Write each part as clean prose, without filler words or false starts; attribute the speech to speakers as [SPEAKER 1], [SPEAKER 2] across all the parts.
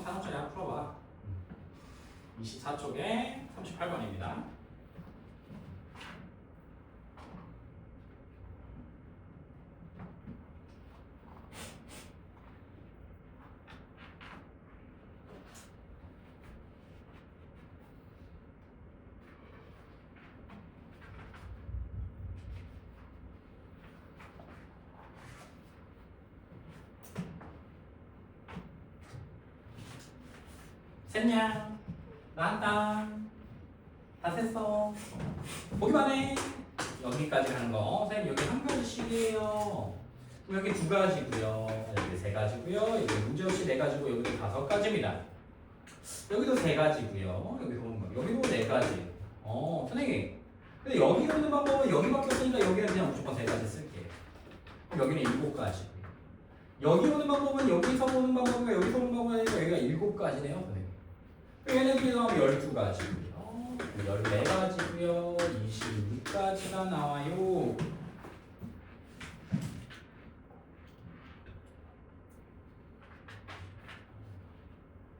[SPEAKER 1] 한번 4점짜리 한번 풀어봐. 24쪽에 38번입니다. 셌냐? 나한다. 다 셌어. 보기만 해. 여기까지 하는 거. 선생님 여기 한 가지씩이에요. 여기 두 가지고요. 여기 세 가지고요. 여기 문제없이 네 가지고 여기도 다섯 가지입니다. 여기도 세 가지고요. 여기도 오는 거. 여기도 네 가지. 선생님. 근데 여기 오는 방법은 여기밖에 없으니까 여기는 그냥 무조건 세 가지 쓸게요. 그럼 여기는 일곱 가지고요. 여기 오는 방법은 여기서 오는 방법과 여기서 오는 방법이니까 여기가 일곱 가지네요, 선생님. 얘네들이 나오면 12가지고요. 14가지고요. 26가지가 나와요.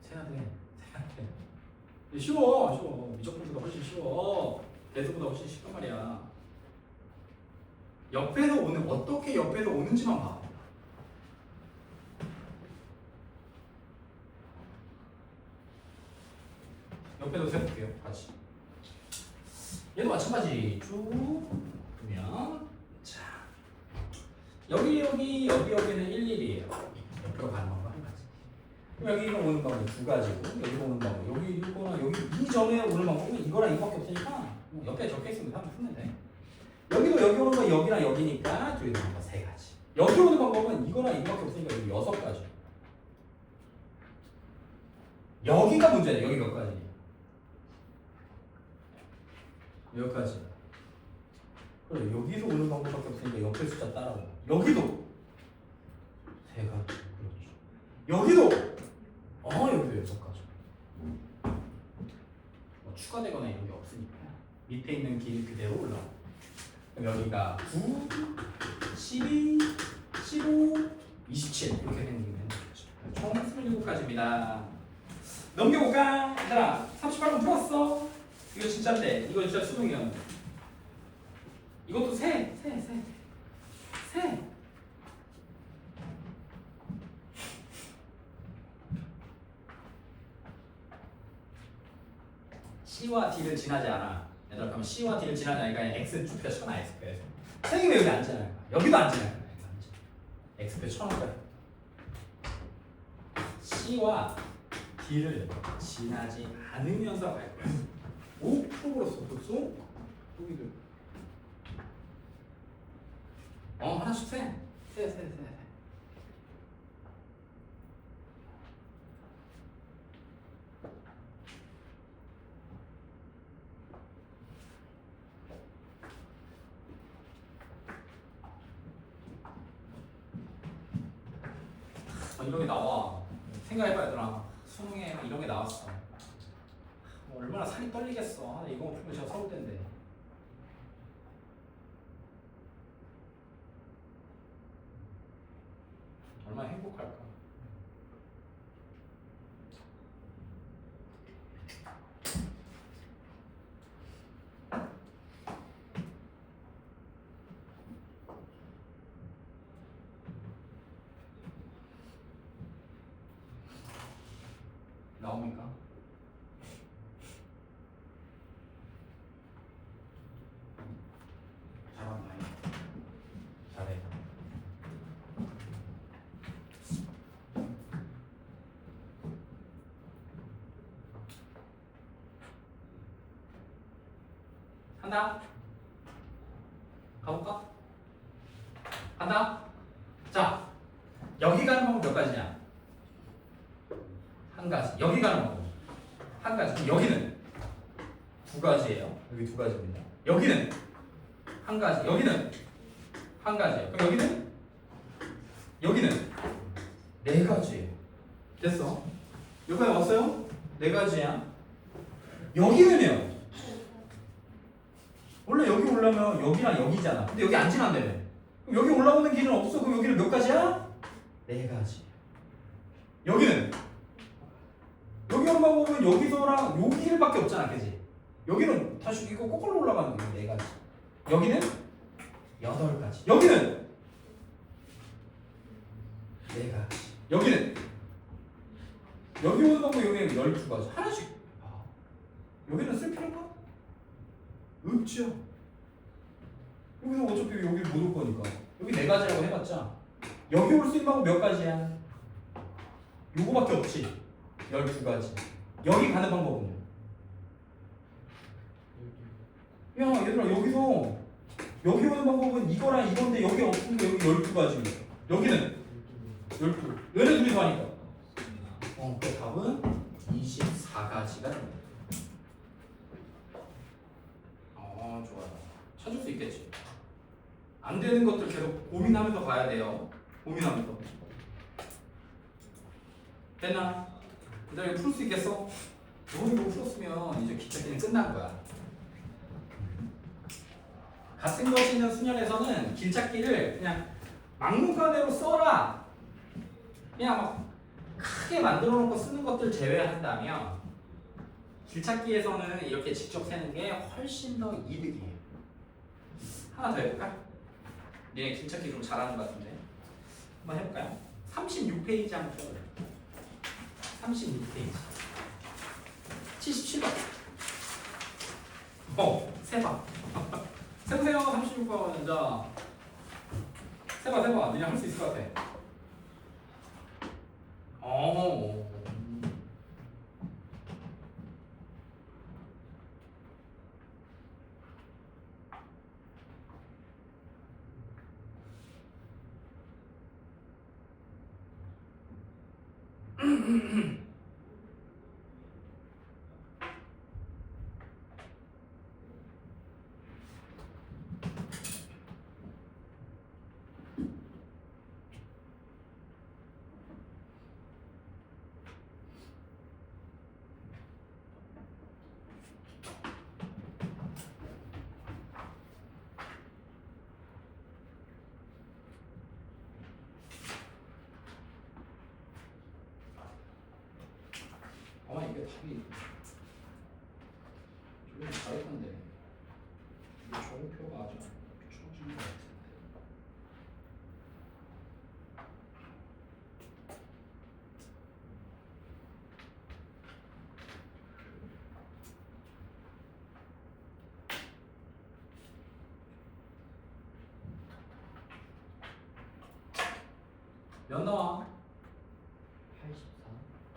[SPEAKER 1] 세야 돼. 쉬워. 미적분보다 훨씬 쉬워. 대수보다 훨씬 쉽단 말이야. 옆에서 오는, 어떻게 옆에서 오는지만 봐. 옆에도 세볼게요. 같이. 얘도 마찬가지. 쭉 보면 자 여기는 11이에요. 옆으로 가는 방법 한 가지. 그럼 여기 오는 방법 두 가지고 여기 오는 방법 여기 이거나 여기 이 점에 오는 방법은 이거랑 이거밖에 없으니까 옆에 적혀 있으면 한번 풀면 돼. 여기도 여기 오는 거 여기랑 여기니까 둘이 오는 거 세 가지. 여기 오는 방법은 이거랑 이거밖에 없으니까 여기 6가지. 여기가 문제네. 여기 몇 가지? 여기까지. 그래, 여기서 오는 방법밖에 없으니까 옆에 숫자 따라오고. 여기도 세 가지. 그렇죠. 여기도 여기도 6가지. 뭐 추가되거나 이런 게 없으니까 밑에 있는 길 그대로 올라오고. 그럼 여기가 9, 12, 15, 27 이렇게 생기면 되죠. 총 27가지입니다. 넘겨볼까? 얘들아 38번 풀었어? 이거 진짜인데 이거 진짜 수능이었는데 이것도 세 C와 D를 지나지 않아. 얘들아 그럼 C와 D를 지나지 않으니까 X표가 쳐놔. X표에서 선생님이 여기 안 지나요. 여기도 안 지나요. X표 쳐놓을 거야. C와 D를 지나지 않으면서 갈 거야. 오? 풀어버렸어. 벌써? 여기도 하나씩 세. 이런 게 나와. 생각해봐 얘들아. 수능에 이런 게 나왔어. 얼마나 살이 떨리겠어. 이거 풀면 제가 서울 때인데. 얼마나 행복할까. 나옵니까? 잘한다. 잘해. 한다. 가볼까? 한다. 자, 여기 가는 방법 몇 가지냐? 한 가지. 여기 가는 방법 한 가지. 여기는 두 가지예요. 여기 두 가지입니다. 여기는 한 가지. 여기는 한 가지예요. 그럼 여기는 네 가지예요. 됐어? 여기까지 왔어요? 네 가지야. 여기는요. 원래 여기 올라면 여기랑 여기잖아. 근데 여기 안 지난다며. 그럼 여기 올라오는 길은 없어. 그럼 여기는 몇 가지야? 네 가지. 여기는 여기 오는 방법은 여기서랑 여기 길밖에 없잖아, 그지? 여기는 다시 이거 거꾸로 올라가는 게 4가지. 여기는 8가지. 여기는 4가지. 여기는 여기 오는 방법 여기는 12가지. 하나씩. 여기는 쓸 필요가 없죠. 여기서 어차피 여기 못 올 거니까. 여기 4가지라고 해봤자 여기 올 수 있는 방법 몇 가지야? 요거밖에 없지. 12가지. 여기 가는 방법은? 야 얘들아 여기서 여기 오는 방법은 이거랑 이건데 여기 없으니까 여기 12가지. 여기는 12. 얘네 둘이서 하니까. 그 답은 24가지가 됩니다. 좋아요. 찾을 수 있겠지. 안 되는 것들 계속 고민하면서 가야 돼요. 고민하면서. 됐나? 그다음에 풀 수 있겠어? 너 이거 풀었으면 이제 기차기는 끝난 거야. 같은 것이 있는 수년에서는 길찾기를 그냥 막무가내로 써라. 그냥 막 크게 만들어 놓고 쓰는 것들 제외한다면 길찾기에서는 이렇게 직접 세는 게 훨씬 더 이득이에요. 하나 더 해볼까? 얘네 길찾기 좀 잘하는 것 같은데 한번 해볼까요? 36페이지 한번 써볼게요. 36페이지 77번 세봐 세보세요. 36번 자 세봐 니네 할 수 있을 것 같아. 이게 답이 좀 다르던데 이게 종표가 아주 비춰진 것 같은데. 몇 나와?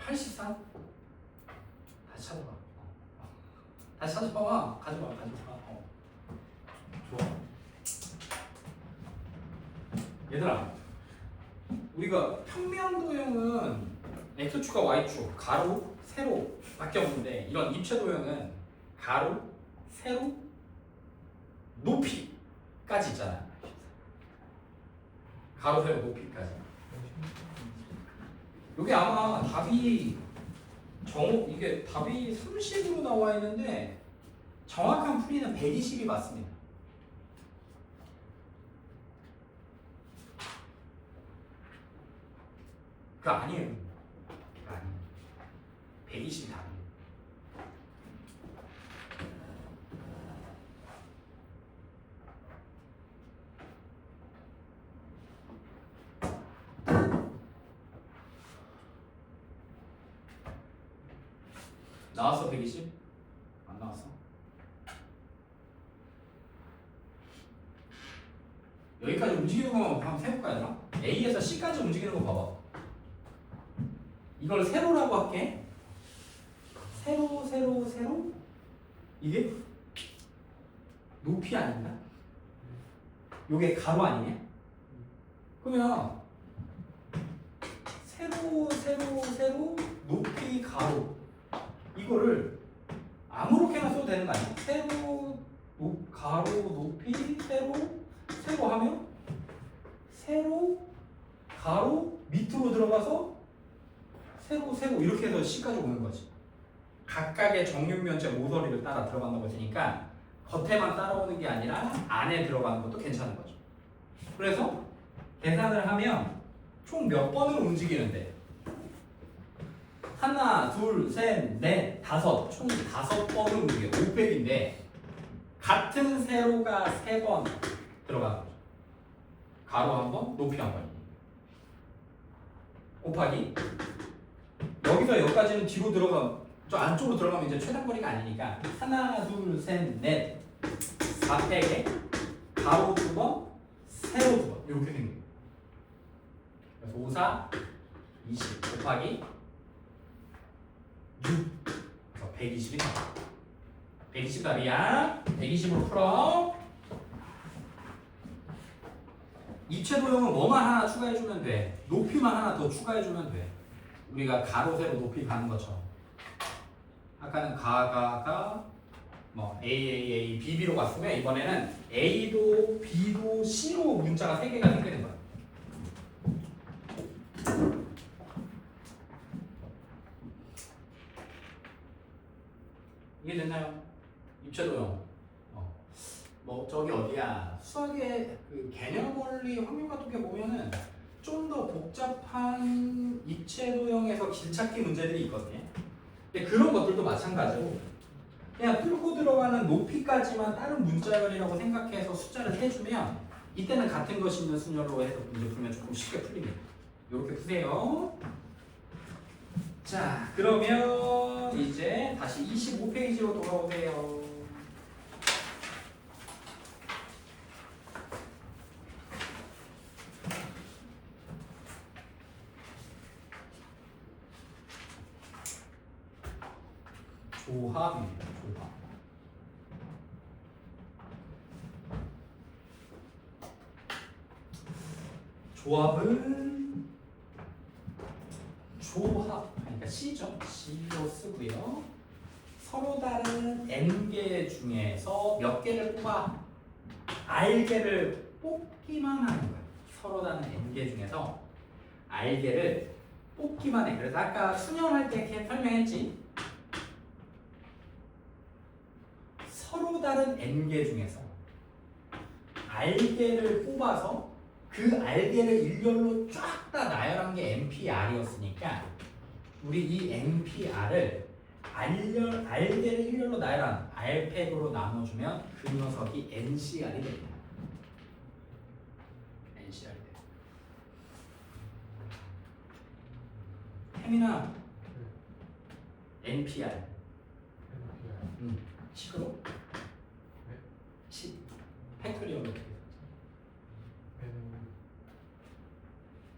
[SPEAKER 1] 83? 다시 찾아봐. 다시 찾아봐. 가져와. 좋아. 얘들아, 우리가 평면도형은 x축과 y축, 가로, 세로 밖에 없는데 이런 입체도형은 가로, 세로, 높이까지 있잖아. 가로, 세로, 높이까지. 여기 아마 답이 이게 답이 30으로 나와 있는데 정확한 풀이는 120이 맞습니다. 그거 아니에요. 120이 답이에요. 나왔어 120? 안 나왔어? 여기까지 움직이는 거 한번 해볼까 얘들아? A에서 C까지 움직이는 거 봐봐. 이걸 세로라고 할게. 세로 이게 높이 아닌가? 요게 가로 아니냐? 그러면 세로 높이 가로 이거를 아무렇게나 써도 되는 거 아니야? 세로 가로 높이 세로 하면 세로 가로 밑으로 들어가서 세로 이렇게 해서 C까지 오는 거지. 각각의 정육면체 모서리를 따라 들어간다고 했으니까 겉에만 따라오는 게 아니라 안에 들어가는 것도 괜찮은 거죠. 그래서 계산을 하면 총 몇 번을 움직이는데 하나, 둘, 셋, 넷, 다섯. 총 5번은 이게 5팩인데 같은 세로가 3번 들어가는 거죠. 가로 한 번, 높이 한 번. 곱하기 여기서 여기까지는 뒤로 들어가 저 안쪽으로 들어가면 이제 최단거리가 아니니까 하나, 둘, 셋, 넷 4팩에 가로 2번, 세로 2번 이렇게 생깁니다. 그래서 5, 4, 20 곱하기 6 그래서 120이 나와요. 120답이야. 120으로 풀어. 입체 도형은 뭐만 하나 추가해주면 돼. 높이만 하나 더 추가해주면 돼. 우리가 가로 세로 높이 가는 것처럼. 아까는 뭐 A, BB로 갔으면 이번에는 A도 B도 C로 문자가 3개가 생기는 거야. 이게 됐나요? 입체 도형. 뭐 저기 어디야 수학의 그 개념 원리 확률 같은 게 보면은 좀 더 복잡한 입체 도형에서 길찾기 문제들이 있거든요. 근데 그런 것들도 마찬가지로 그냥 뚫고 들어가는 높이까지만 다른 문자열이라고 생각해서 숫자를 해주면 이때는 같은 것이 있는 순열로 해서 문제 풀면 조금 쉽게 풀립니다. 이렇게 푸세요. 자, 그러면 이제 다시 25페이지로 돌아오세요. 조합입니다. 조합은 그러니까 C죠. C로 쓰고요. 서로 다른 N개 중에서 몇 개를 뽑아 R개를 뽑기만 하는 거예요. 서로 다른 N개 중에서 R개를 뽑기만 해. 그래서 아까 수년할 때 이렇게 설명했지. 서로 다른 N개 중에서 R개를 뽑아서 그 R개를 일렬로 쫙 다 나열한 게 NPR이었으니까 우리 이 NPR을 R개를 일렬로 나열한 R팩으로 나눠주면 그 녀석이 NCR이 됩니다. NCR이 돼요. 혜민아 NPR 10으로?
[SPEAKER 2] 네?
[SPEAKER 1] 10 팩토리얼로 어떻게 되죠?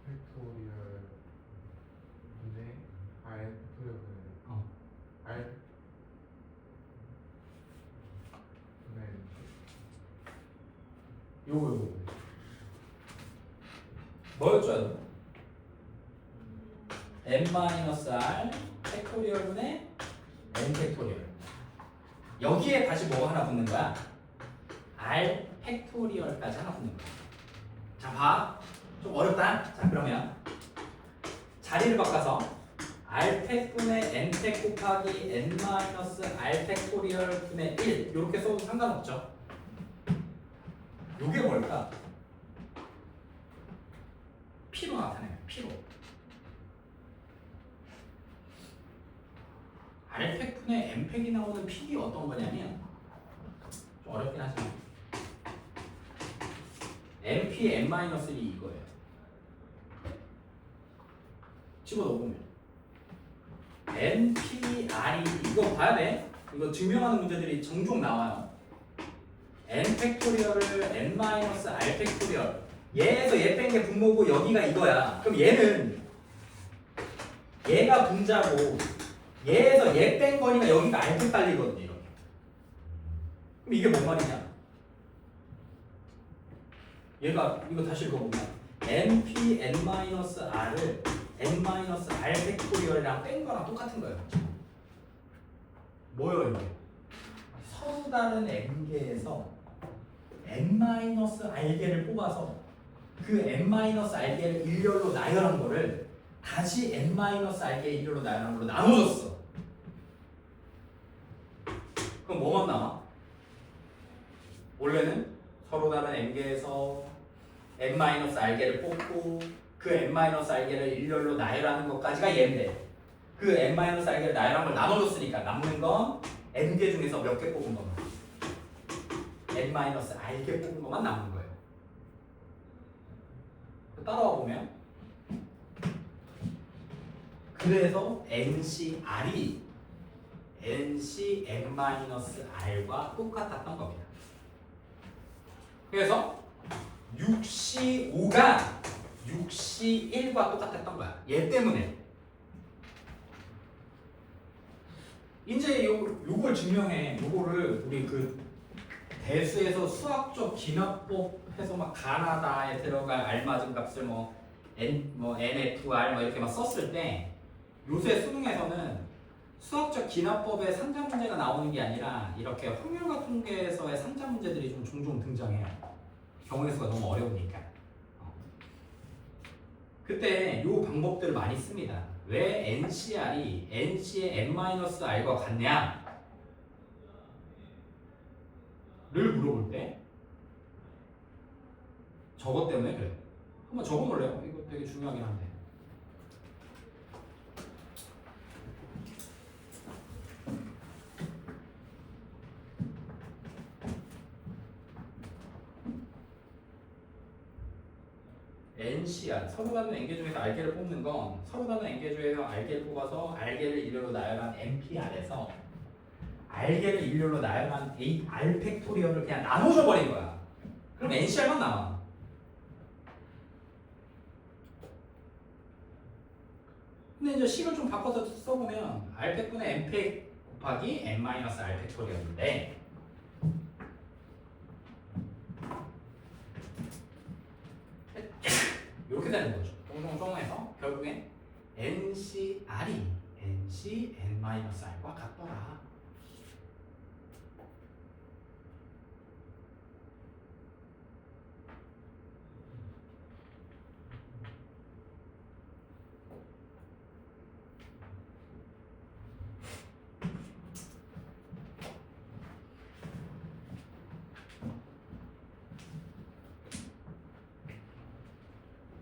[SPEAKER 2] 팩토리얼 분의 R 팩토리얼 분의 R 분의
[SPEAKER 1] 요거 뭐였죠? n-r 팩토리얼분의 n 팩토리얼 여기에 다시 뭐가 하나 붙는 거야? r 팩토리얼까지 하나 붙는 거야. 자, 봐. 좀 어렵다. 자, 그러면 자리를 바꿔서 r팩분의 n팩 곱하기 n-r 팩토리얼분의 1 이렇게 써도 상관없죠. 요게 뭘까? P로 나타내요. P로. R팩분의 N팩이 나오는 P이 어떤 거냐면 좀 어렵긴 하지만 NP N-1이 이거예요. 집어넣어보면 NPR이 이거 봐야 돼. 이거 증명하는 문제들이 종종 나와요. N 팩토리얼을 N-R 팩토리얼 얘에서 얘 뺀 게 분모고 여기가 이거야. 그럼 얘가 분자고 얘에서 얘 뺀 거니까 여기가 R팩 달리거든요. 이렇게. 그럼 이게 뭔 말이냐? 얘가 이거 다시 읽어보면 NP N-R을 N-R 팩토리얼이랑 뺀 거랑 똑같은 거예요. 뭐예요 이게? 서로 다른 N개에서 N-R개를 뽑아서 그 N-R개를 일렬로 나열한 거를 다시 N-R개 일렬로 나열한 걸로 나눠줬어. 그럼 뭐만 남아? 원래는 서로 다른 N개에서 N-R개를 뽑고 그 N-R개를 일렬로 나열하는 것까지가 얘인데 그 n-r개를 나열한 걸 나눠줬으니까 남는 건 n개 중에서 몇 개 뽑은 것만 n-r개 뽑은 것만 남는 거예요. 따라와 보면 그래서 NCR이 NCn-r과 똑같았던 겁니다. 그래서 6C5가 6C1과 똑같았던 거야. 얘 때문에. 이제 요걸 증명해. 요거를 우리 그 대수에서 수학적 기납법 해서 막 가나다에 들어갈 알맞은 값을 NFR 이렇게 막 썼을 때 요새 수능에서는 수학적 기납법의 산자 문제가 나오는 게 아니라 이렇게 확률과 통계에서의 산자 문제들이 좀 종종 등장해요. 경우의 수가 너무 어려우니까. 그때 요 방법들을 많이 씁니다. 왜 NCR이 NC의 n-r과 같냐? 를 물어볼 때 저것 때문에 그래요. 한번 적어볼래요? 이거 되게 중요하긴 한데. NCR, 서로 다른 n개 중에서 r개를 뽑는 건 서로 다른 n개 중에서 r개를 뽑아서 r개를 일렬로 나열한 NPR에서 r개를 일렬로 나열한 R 팩토리얼을 그냥 나눠줘 버린 거야. 그럼 NCR만 남아. 근데 이제 식을 좀 바꿔서 써보면 R 팩분의 N 팩 곱하기 N-R 팩토리얼인데 이렇게 되는 거죠. 쫑쫑쫑해서 결국엔 NCR이 NCn-r과 같더라.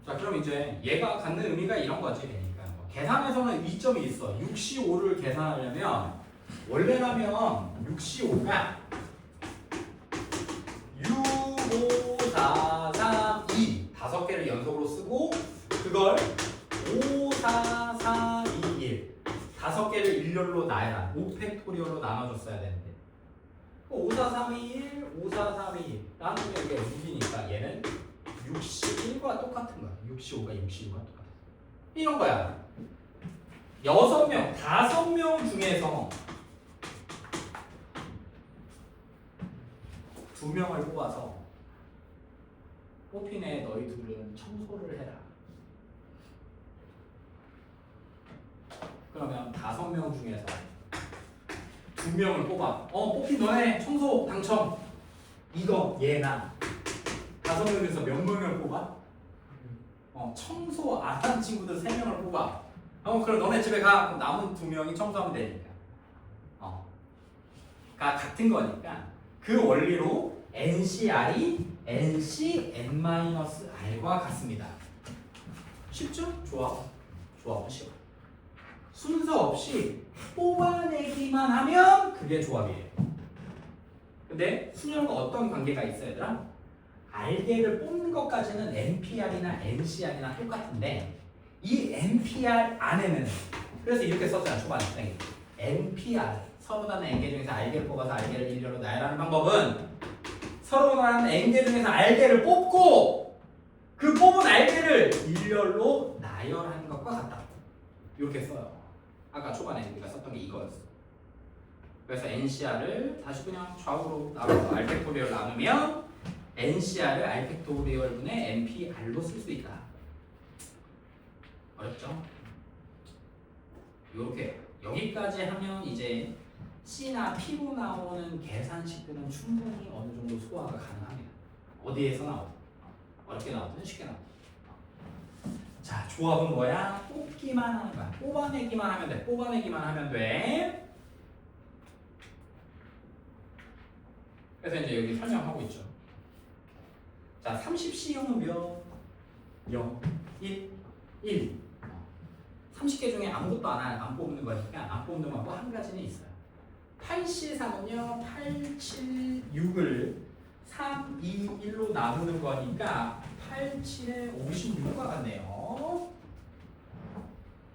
[SPEAKER 1] 자, 그럼 이제 얘가 갖는 의미가 이런 거지. 그러니까 계산에서는 이점이 있어. 6C5를 계산하려면 원래라면 6C5가 6, 5, 4, 3, 2 다섯 개를 연속으로 쓰고 그걸 5, 4, 4, 2, 1 다섯 개를 일렬로 나열한 5팩토리얼로 나눠줬어야 되는데 5, 4, 3, 2, 1, 5, 4, 3, 2, 1 나누면 이게 6이니까 얘는 61과 똑같은 거야. 65가 61과 똑같아. 이런 거야. 6명, 5명 중에서 2명을 뽑아서 뽑힌 애 너희 둘은 청소를 해라. 그러면 5명 중에서 2명을 뽑아. 뽑힌 너네 청소 당첨. 이거 얘나 5명 중에서 몇 명을 뽑아? 청소 안 한 친구들 3명을 뽑아. 그럼 너네 집에 가. 그럼 남은 2명이 청소하면 되니까. 가 같은 거니까 그 원리로 NCR이 NCn-r과 같습니다. 쉽죠? 조합은 쉬워. 순서 없이 뽑아내기만 하면 그게 조합이에요. 근데 수열과 어떤 관계가 있어요, 얘들아? R개를 뽑는 것까지는 NPR이나 NCR이나 똑같은데 이 NPR 안에는 그래서 이렇게 썼잖아, 초반에 선생님. NPR, 서로 다른 N개 중에서 R개를 뽑아서 R개를 일렬로 나열하는 방법은 서로 다른 N개 중에서 R개를 뽑고 그 뽑은 R개를 일렬로 나열하는 것과 같다. 이렇게 써요. 아까 초반에 우리가 썼던 게 이거였어. 그래서 NCR을 다시 그냥 좌우로 나눠서 R 팩토리얼 나누면 NCR을 R 팩토리얼분의 NPR로 쓸 수 있다. 어렵죠? 요렇게 여기까지 하면 이제 C나 P로 나오는 계산식들은 충분히 어느 정도 소화가 가능합니다. 어디에서 나오든 어렵게 나오든 쉽게 나오든. 자, 조합은 뭐야? 뽑기만 하는 거야. 뽑아내기만 하면 돼. 뽑아내기만 하면 돼. 그래서 이제 여기 설명하고 있죠. 자, 30C형은 몇? 0, 1, 1. 30개 중에 아무것도 안 뽑는 거니까 안 뽑는 방법 한 가지는 있어요. 8C3은요 876을 3, 2, 1로 나누는 거니까 8, 7에 56가 같네요.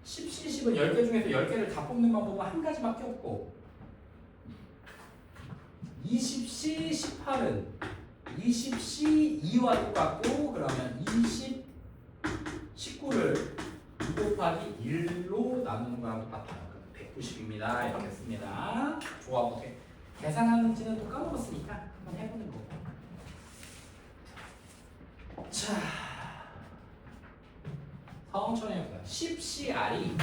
[SPEAKER 1] 10C, 10은 10개 중에서 10개를 다 뽑는 방법은 한 가지밖에 없고 20C, 18은 20C 2와 똑같고 그러면 20, 19를 2 곱하기 1로 나누는 거랑 똑같아요. 190입니다. 이렇게 씁니다. 조합 어떻게 계산하는지는 또 까먹었으니까 한번 해보는 거고. 자, 천천히 해볼까요? 10CR이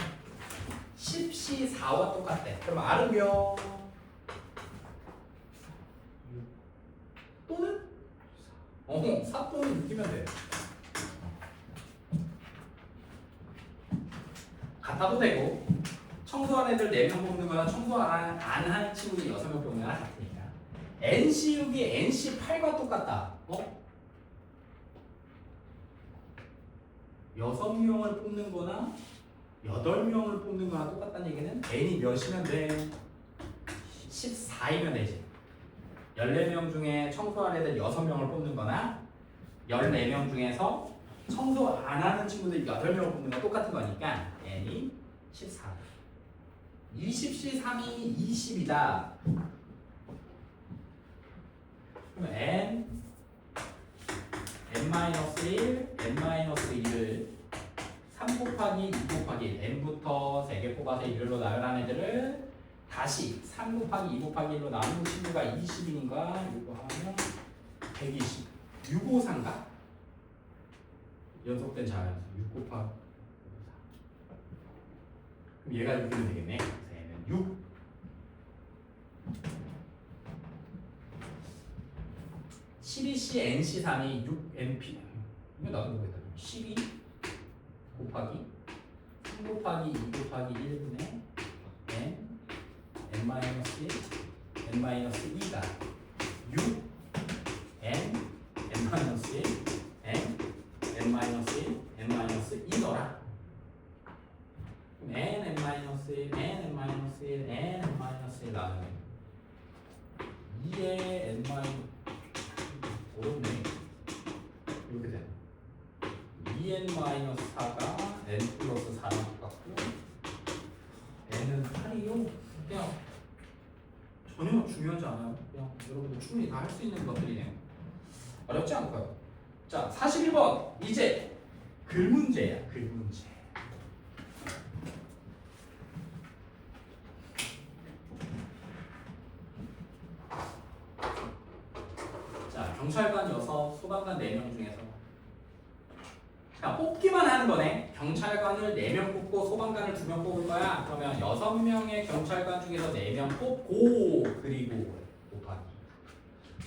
[SPEAKER 1] 10C4와 똑같대. 그럼 R은요? 또는? 4 또는 6이면 돼. 같아도 되고 청소한 애들 4명 뽑는 거랑 청소 안 한 친구들 6명 뽑는 거랑 같으니까 NC6이 NC8과 똑같다. 6명을 뽑는 거나 8명을 뽑는 거랑 똑같다는 얘기는 N이 몇이면 돼? 14이면 되지. 14명 중에 청소한 애들 6명을 뽑는 거나 14명 중에서 청소 안 하는 친구들 8명을 뽑는 거 똑같은 거니까 N이 14. 20C 3이 20이다. 그럼 N-1, N-1을 3 곱하기 2 곱하기 1 N부터 3개 뽑아서 1로 나열한 애들을 다시 3 곱하기 2 곱하기 1로 나누는 친구가 20인가? 이거 하면 120. 653인가? 연속된 자연수 6 곱하기 4. 그럼 얘가 6이면 되겠네. 얘는 6. 12C NC3이 6NP. 이거 나도 모르겠다. 12 곱하기 3 곱하기 2 곱하기 1분의 N-1 N-2가 6 N-1 N-1 N-2더라. N-1 N-1 N-1 나누면 2의 N- 어렵네. 이렇게 되네. 2n-4가 n 플러스 4랑 똑같고 n은 8이요. 그냥 전혀 중요하지 않아요. 그냥 여러분들 충분히 다 할 수 있는 것들이네요. 어렵지 않고요. 자, 41번 이제 글 문제야. 글 문제. 자, 경찰관 6, 소방관 4명 중에서 자, 뽑기만 하는 거네. 경찰관을 4명 뽑고 소방관을 2명 뽑을 거야. 그러면 6명의 경찰관 중에서 4명 뽑고 그리고 곱하기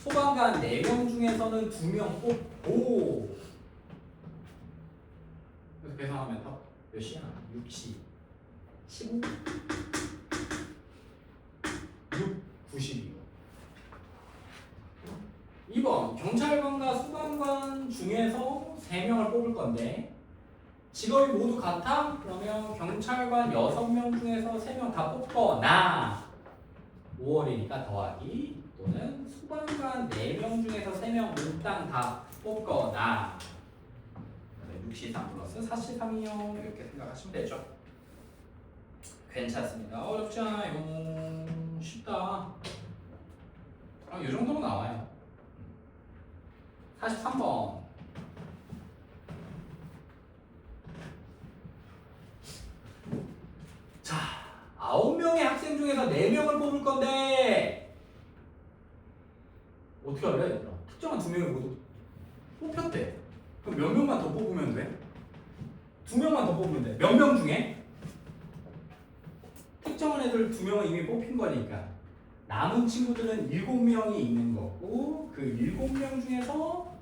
[SPEAKER 1] 소방관 4명 중에서는 2명 뽑고 그래서 계산하면 몇 시야? 6시 15 6 92 2번 경찰관과 소방관 중에서 3명을 뽑을 건데 직업이 모두 같아? 그러면 경찰관 6명 중에서 3명 다 뽑거나 5월이니까 더하기 또는 소방관 4명 중에서 3명 몽땅 다 뽑거나 6C3 플러스 4C3이요. 이렇게 생각하시면 되죠. 괜찮습니다. 어렵지 않아요. 쉽다. 이 정도로 나와요. 43번 자, 9명의 학생 중에서 4명을 뽑을 건데 어떻게 할래? 얘들아? 특정한 2명이 모두 뽑혔대. 그럼 몇 명만 더 뽑으면 돼? 2명만 더 뽑으면 돼. 몇 명 중에? 특정한 애들 2명은 이미 뽑힌 거니까 남은 친구들은 7명이 있는 거고 그 7명 중에서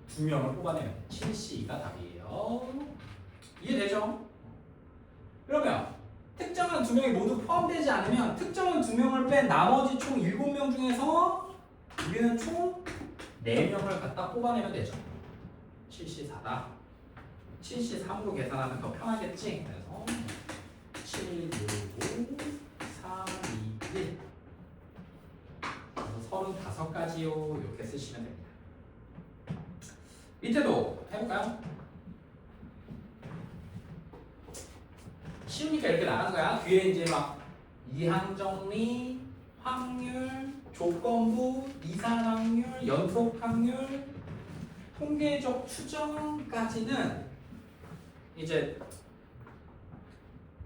[SPEAKER 1] 2명을 뽑아내면 7C가 답이에요. 이해되죠? 그러면 특정한 2명이 모두 포함되지 않으면 특정한 2명을 뺀 나머지 총 7명 중에서 우리는 총 4명을 갖다 뽑아내면 되죠. 7C4다. 7C3으로 계산하면 더 편하겠지? 그래서 7, 6, 5, 4, 2, 1. 그래서 35가지요. 이렇게 쓰시면 됩니다. 밑에도 해볼까요? 쉬우니까 이렇게 나가는 거야. 뒤에 이제 막 이항정리, 확률, 조건부, 이산 확률, 연속 확률, 통계적 추정까지는 이제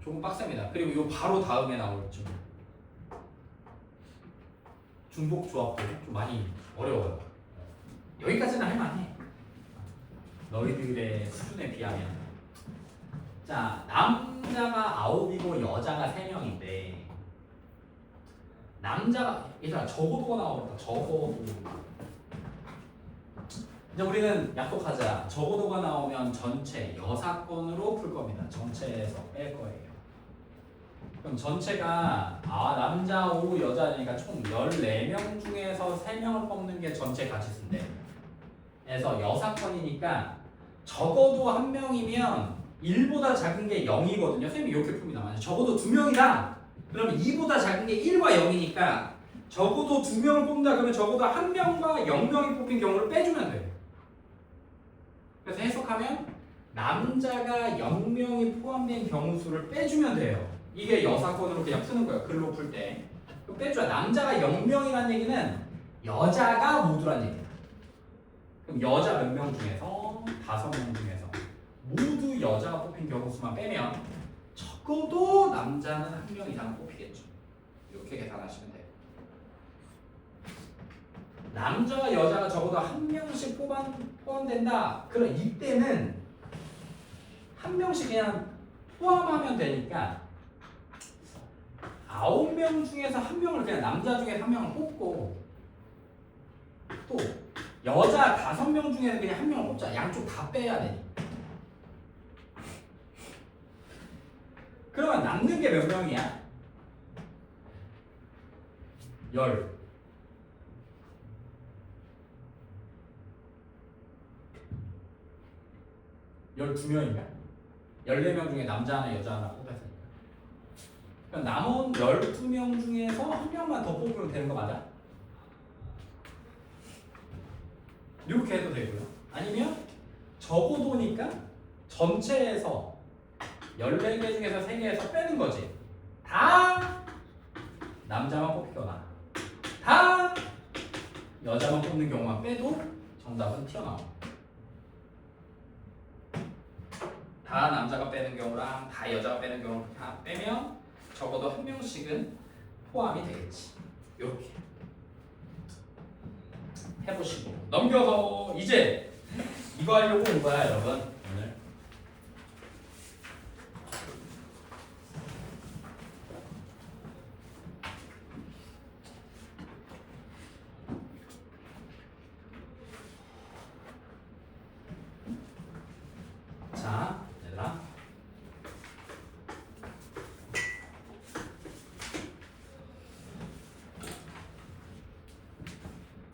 [SPEAKER 1] 조금 빡셉니다. 그리고 이 바로 다음에 나오겠죠. 중복 조합도 좀 많이 어려워요. 여기까지는 할만해. 너희들의 수준에 비하면. 자, 남자가 9이고 여자가 3명인데 남자가 얘들아 적어도가 나오겠다. 적어도. 이제 우리는 약속하자. 적어도가 나오면 전체 여사건으로 풀 겁니다. 전체에서 뺄 거예요. 그럼 전체가 남자 5 여자니까 총 14명 중에서 3명을 뽑는 게 전체 가치수인데 그래서 여사건이니까 적어도 한 명이면 1보다 작은 게 0이거든요. 선생님이 이렇게 풉니다. 적어도 2명이다. 그러면 2보다 작은 게 1과 0이니까 적어도 2명을 뽑는다 그러면 적어도 1명과 0명이 뽑힌 경우를 빼주면 돼요. 그래서 해석하면 남자가 0명이 포함된 경우 수를 빼주면 돼요. 이게 여사건으로 그냥 푸는 거예요. 글로 풀 때. 그럼 빼줘야 남자가 0명이라는 얘기는 여자가 모두란 얘기야. 그럼 여자 몇 명 중에서 5명 중에서 모두 여자가 뽑힌 경우 수만 빼면 적어도 남자는 1명 이상 뽑히겠죠. 이렇게 계산하시면 돼요. 남자와 여자가 적어도 1명씩 포함된다. 그럼 이때는 1명씩 그냥 포함하면 되니까 9명 중에서 1명을 그냥 남자 중에 1명을 뽑고 또 여자 5명 중에서 그냥 1명을 뽑자. 양쪽 다 빼야 되니까. 그러면 남는 게 몇 명이야? 12명인가? 14명 중에 남자 하나 여자 하나 뽑았으니까. 그럼 남은 12명 중에서 1명만 더 뽑으면 되는 거 맞아? 이렇게 해도 되고요. 아니면 적어도니까 전체에서 14개 중에서 3개에서 빼는 거지. 다 남자만 뽑히거나 다 여자만 뽑는 경우만 빼도 정답은 튀어나옵니다. 다 남자가 빼는 경우랑 다 여자가 빼는 경우를 다 빼면 적어도 1명씩은 포함이 되겠지. 이렇게 해보시고 넘겨서 이제 이거 하려고 온 거야 여러분. 오늘 자 얘들아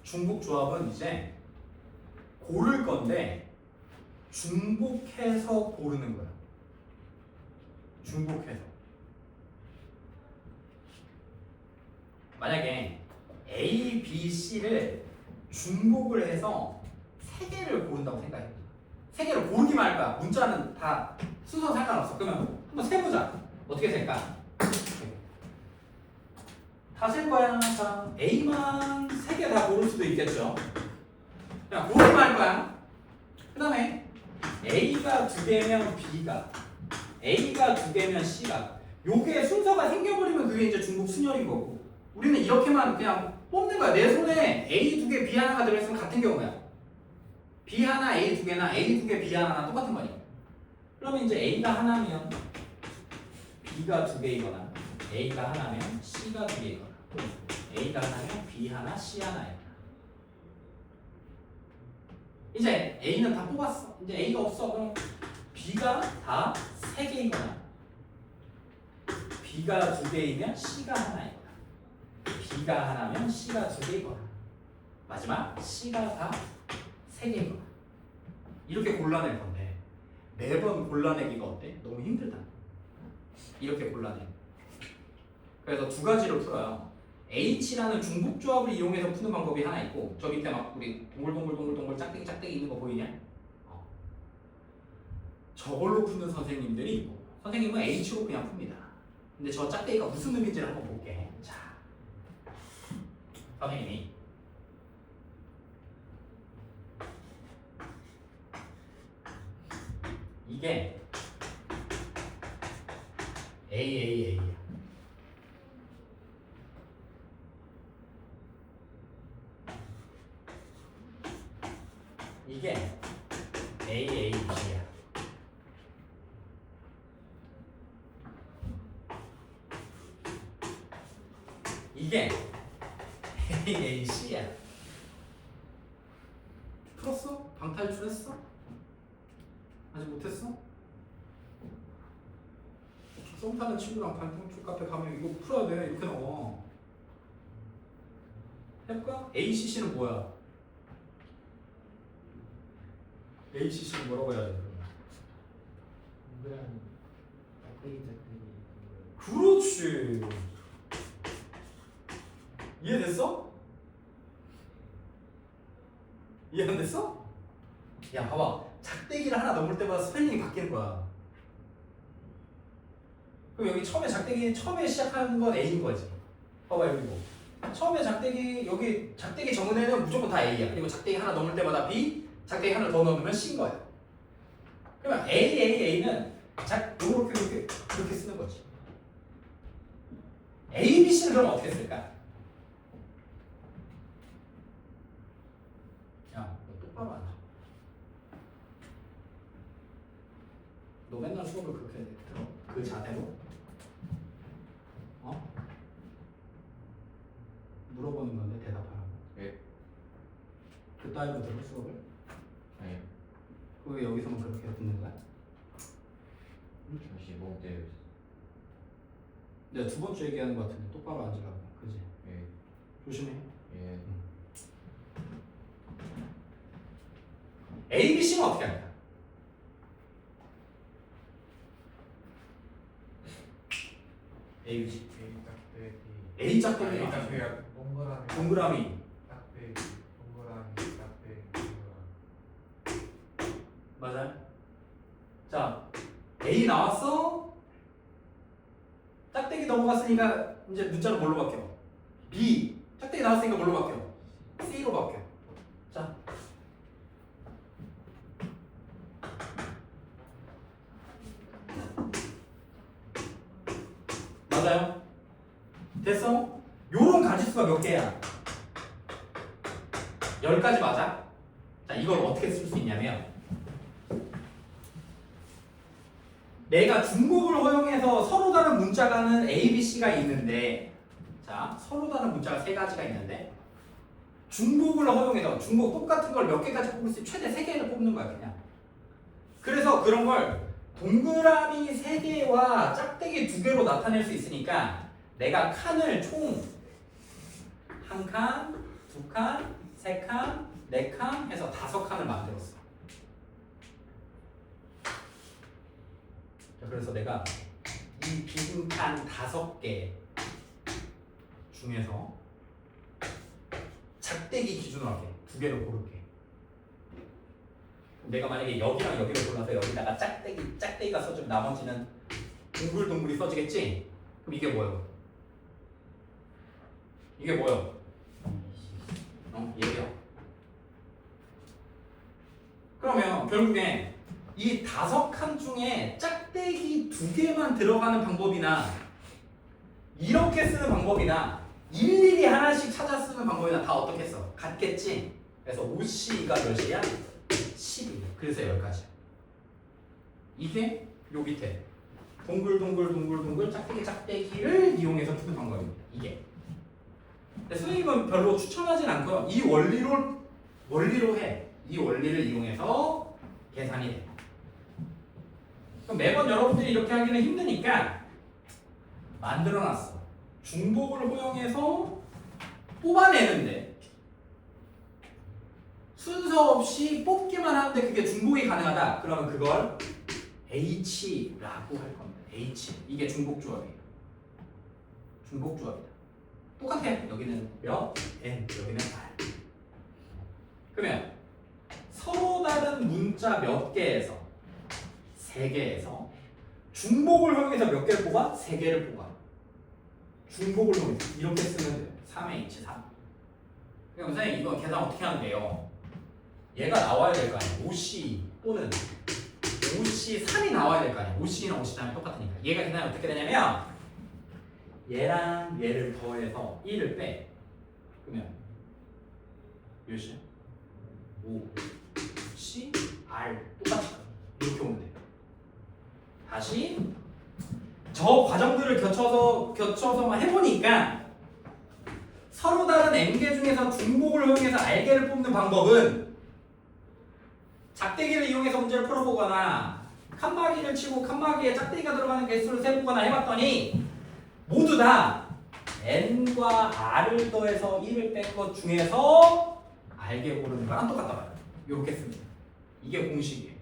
[SPEAKER 1] 중복 조합은 이제 고를 건데 중복해서 고르는 거야. 중복해서. 만약에 A, B, C를 중복을 해서 3개를 고른다고 생각해. 3개를 고르기만 할 거야. 문자는 다 순서 상관없어. 그러면 한번 세보자. 어떻게 셀까? 다 셀 거야. 자, A만 3개 다 고를 수도 있겠죠. 그냥 고르기만 할 거야. 그 다음에 A가 2개면 A가 2개면 C가 요게 순서가 생겨버리면 그게 이제 중복 순열인 거고 우리는 이렇게만 그냥 뽑는 거야. 내 손에 A 2개, B 하나가 들어있으면 같은 경우야. B 하나, A 2개나 A 2개, B 하나 똑같은 거니까. 그러면 이제 A가 하나면 B가 2개이거나 A가 하나면 C가 2개이거나 A가 하나면 B 하나, C 하나야. 이제 A는 다 뽑았어. 이제 A가 없어. 그럼 B가 다 3개이거나 B가 2개이면 C가 하나이거나 B가 하나면 C가 2개이거나 마지막 C가 다 3개이거나 이렇게 골라낼 건데 매번 골라내기가 어때? 너무 힘들다. 이렇게 골라내. 그래서 두 가지로 풀어요. H라는 중복 조합을 이용해서 푸는 방법이 하나 있고, 저 밑에 막 우리 동글동글동글동글 짝대기 있는 거 보이냐? 저걸로 푸는 선생님들이 있고, 선생님은 H로 그냥 풉니다. 근데 저 짝대기가 무슨 의미인지를 한번 볼게. 자, 선생님이 이게 AAA야. 이게 AAB야. 이게 AAC야. 풀었어? 방탈출했어? 아직 못했어? 썸 타는 친구랑 반통줄 카페 가면 이거 풀어야 돼. 이렇게 나와. 해볼까? ACC는 뭐야? ACC는 뭐라고 해야 돼?
[SPEAKER 3] 동그란 짝대기
[SPEAKER 1] 그렇지. 이해됐어? 이해 안 됐어? 야 봐봐. 작대기를 하나 넘을 때마다 스펠링이 바뀌는 거야. 그럼 여기 처음에 시작하는 건 A인 거지. 봐봐 여기 뭐. 처음에 작대기 여기 작대기 정은에는 무조건 다 A야. 그리고 작대기 하나 넘을 때마다 B, 작대기 하나 더 넣으면 C인 거야. 그러면 A는 이렇게 쓰는 거지. A, B, C는 그럼 어떻게 쓸까? 야, 너 똑바로 앉아. 너 맨날 수업을 그렇게 들어? 그 자세로? 어? 물어보는 건데 대답하라고.
[SPEAKER 2] 예.
[SPEAKER 1] 그 따위로 들어 수업을?
[SPEAKER 2] 아니요.
[SPEAKER 1] 왜 여기서만 그렇게 듣는 거야?
[SPEAKER 2] 다시 뭐 때문에?
[SPEAKER 1] 내가 두 번째 얘기하는 거 같은데 똑바로 앉으라고. 그지?
[SPEAKER 2] 예.
[SPEAKER 1] 조심해.
[SPEAKER 2] 예.
[SPEAKER 1] A, B, C는 어떻게 할까? A, B, C.
[SPEAKER 2] A 짝대기.
[SPEAKER 1] A 짝대기.
[SPEAKER 2] A 짝대기가 동그라미.
[SPEAKER 1] 동그라미.
[SPEAKER 2] 짝대기. 동그라미. 짝대기. 동그라미.
[SPEAKER 1] 맞아요? 자, A 나왔어? 짝대기 넘어갔으니까 이제 문자는 뭘로 바뀌어? B. 짝대기 나왔으니까 뭘로 바뀌어? C로 바뀌어. 자. 맞아요? 됐어? 요런 가지수가 몇 개야? 10가지 맞아? 자, 이걸 어떻게 쓸 수 있냐면 내가 중복을 허용해서 서로 다른 문자가는 A, B, C가 있는데 자, 서로 다른 문자가 세 가지가 있는데 중복을 허용해서 중복 똑같은 걸 몇 개까지 뽑을 수 있어? 최대 3개를 뽑는 거야 그냥. 그래서 그런 걸 동그라미 3개와 짝대기 2개로 나타낼 수 있으니까 내가 칸을 총 1칸, 2칸, 3칸, 4칸 해서 5칸을 만들었어. 그래서 내가 이 빈 칸 5개 중에서 작대기 기준으로 할게. 2개를 고를게. 내가 만약에 여기랑 여기를 골라서 여기다가 짝대기가 써주면 나머지는 동글동글이 써지겠지? 그럼 이게 뭐예요? 이게 뭐예요? 얘요. 그러면 결국에 이 5칸 중에 짝대기 2개만 들어가는 방법이나 이렇게 쓰는 방법이나 일일이 하나씩 찾아 쓰는 방법이나 다 어떻게 써? 같겠지? 그래서 OC가 몇이야? 12. 그래서 10가지. 이게 요 밑에 동글동글 짝대기를 이용해서 푸는 방법입니다. 이게. 근데 선생님은 별로 추천하진 않고요. 이 원리로 해. 이 원리를 이용해서 계산이 돼. 그럼 매번 여러분들이 이렇게 하기는 힘드니까 만들어놨어. 중복을 허용해서 뽑아내는데 순서 없이 뽑기만 하는데 그게 중복이 가능하다. 그러면 그걸 H라고 할 겁니다. H. 이게 중복조합이에요. 중복조합이다. 똑같아. 여기는 몇? N. 여기는 R. 그러면 서로 다른 문자 몇 개에서 3개에서 중복을 활용해서 몇 개를 뽑아? 3개를 뽑아. 중복을 활용해서 이렇게 쓰면 돼요. 3H3. 그럼 선생님 이거 계산 어떻게 하면 돼요? 얘가 나와야 될 거 아니에요. OC 또는 OC3이 나와야 될 거 아니에요. OC랑 OC3이 똑같으니까. 얘가 계산이 어떻게 되냐면 얘랑 얘를 더해서 1을 빼. 그러면 몇이야? 5 C R 똑같이 이렇게 오면 돼요. 다시 저 과정들을 겨쳐서만 해보니까 서로 다른 M개 중에서 중복을 이용해서 R개를 뽑는 방법은 작대기를 이용해서 문제를 풀어보거나 칸막이를 치고 칸막이에 짝대기가 들어가는 개수를 세보거나 해봤더니 모두 다 N과 R을 더해서 1을 뺀 것 중에서 R개 고르는 거랑 똑같다 말이에요. 이렇게 씁니다. 이게 공식이에요.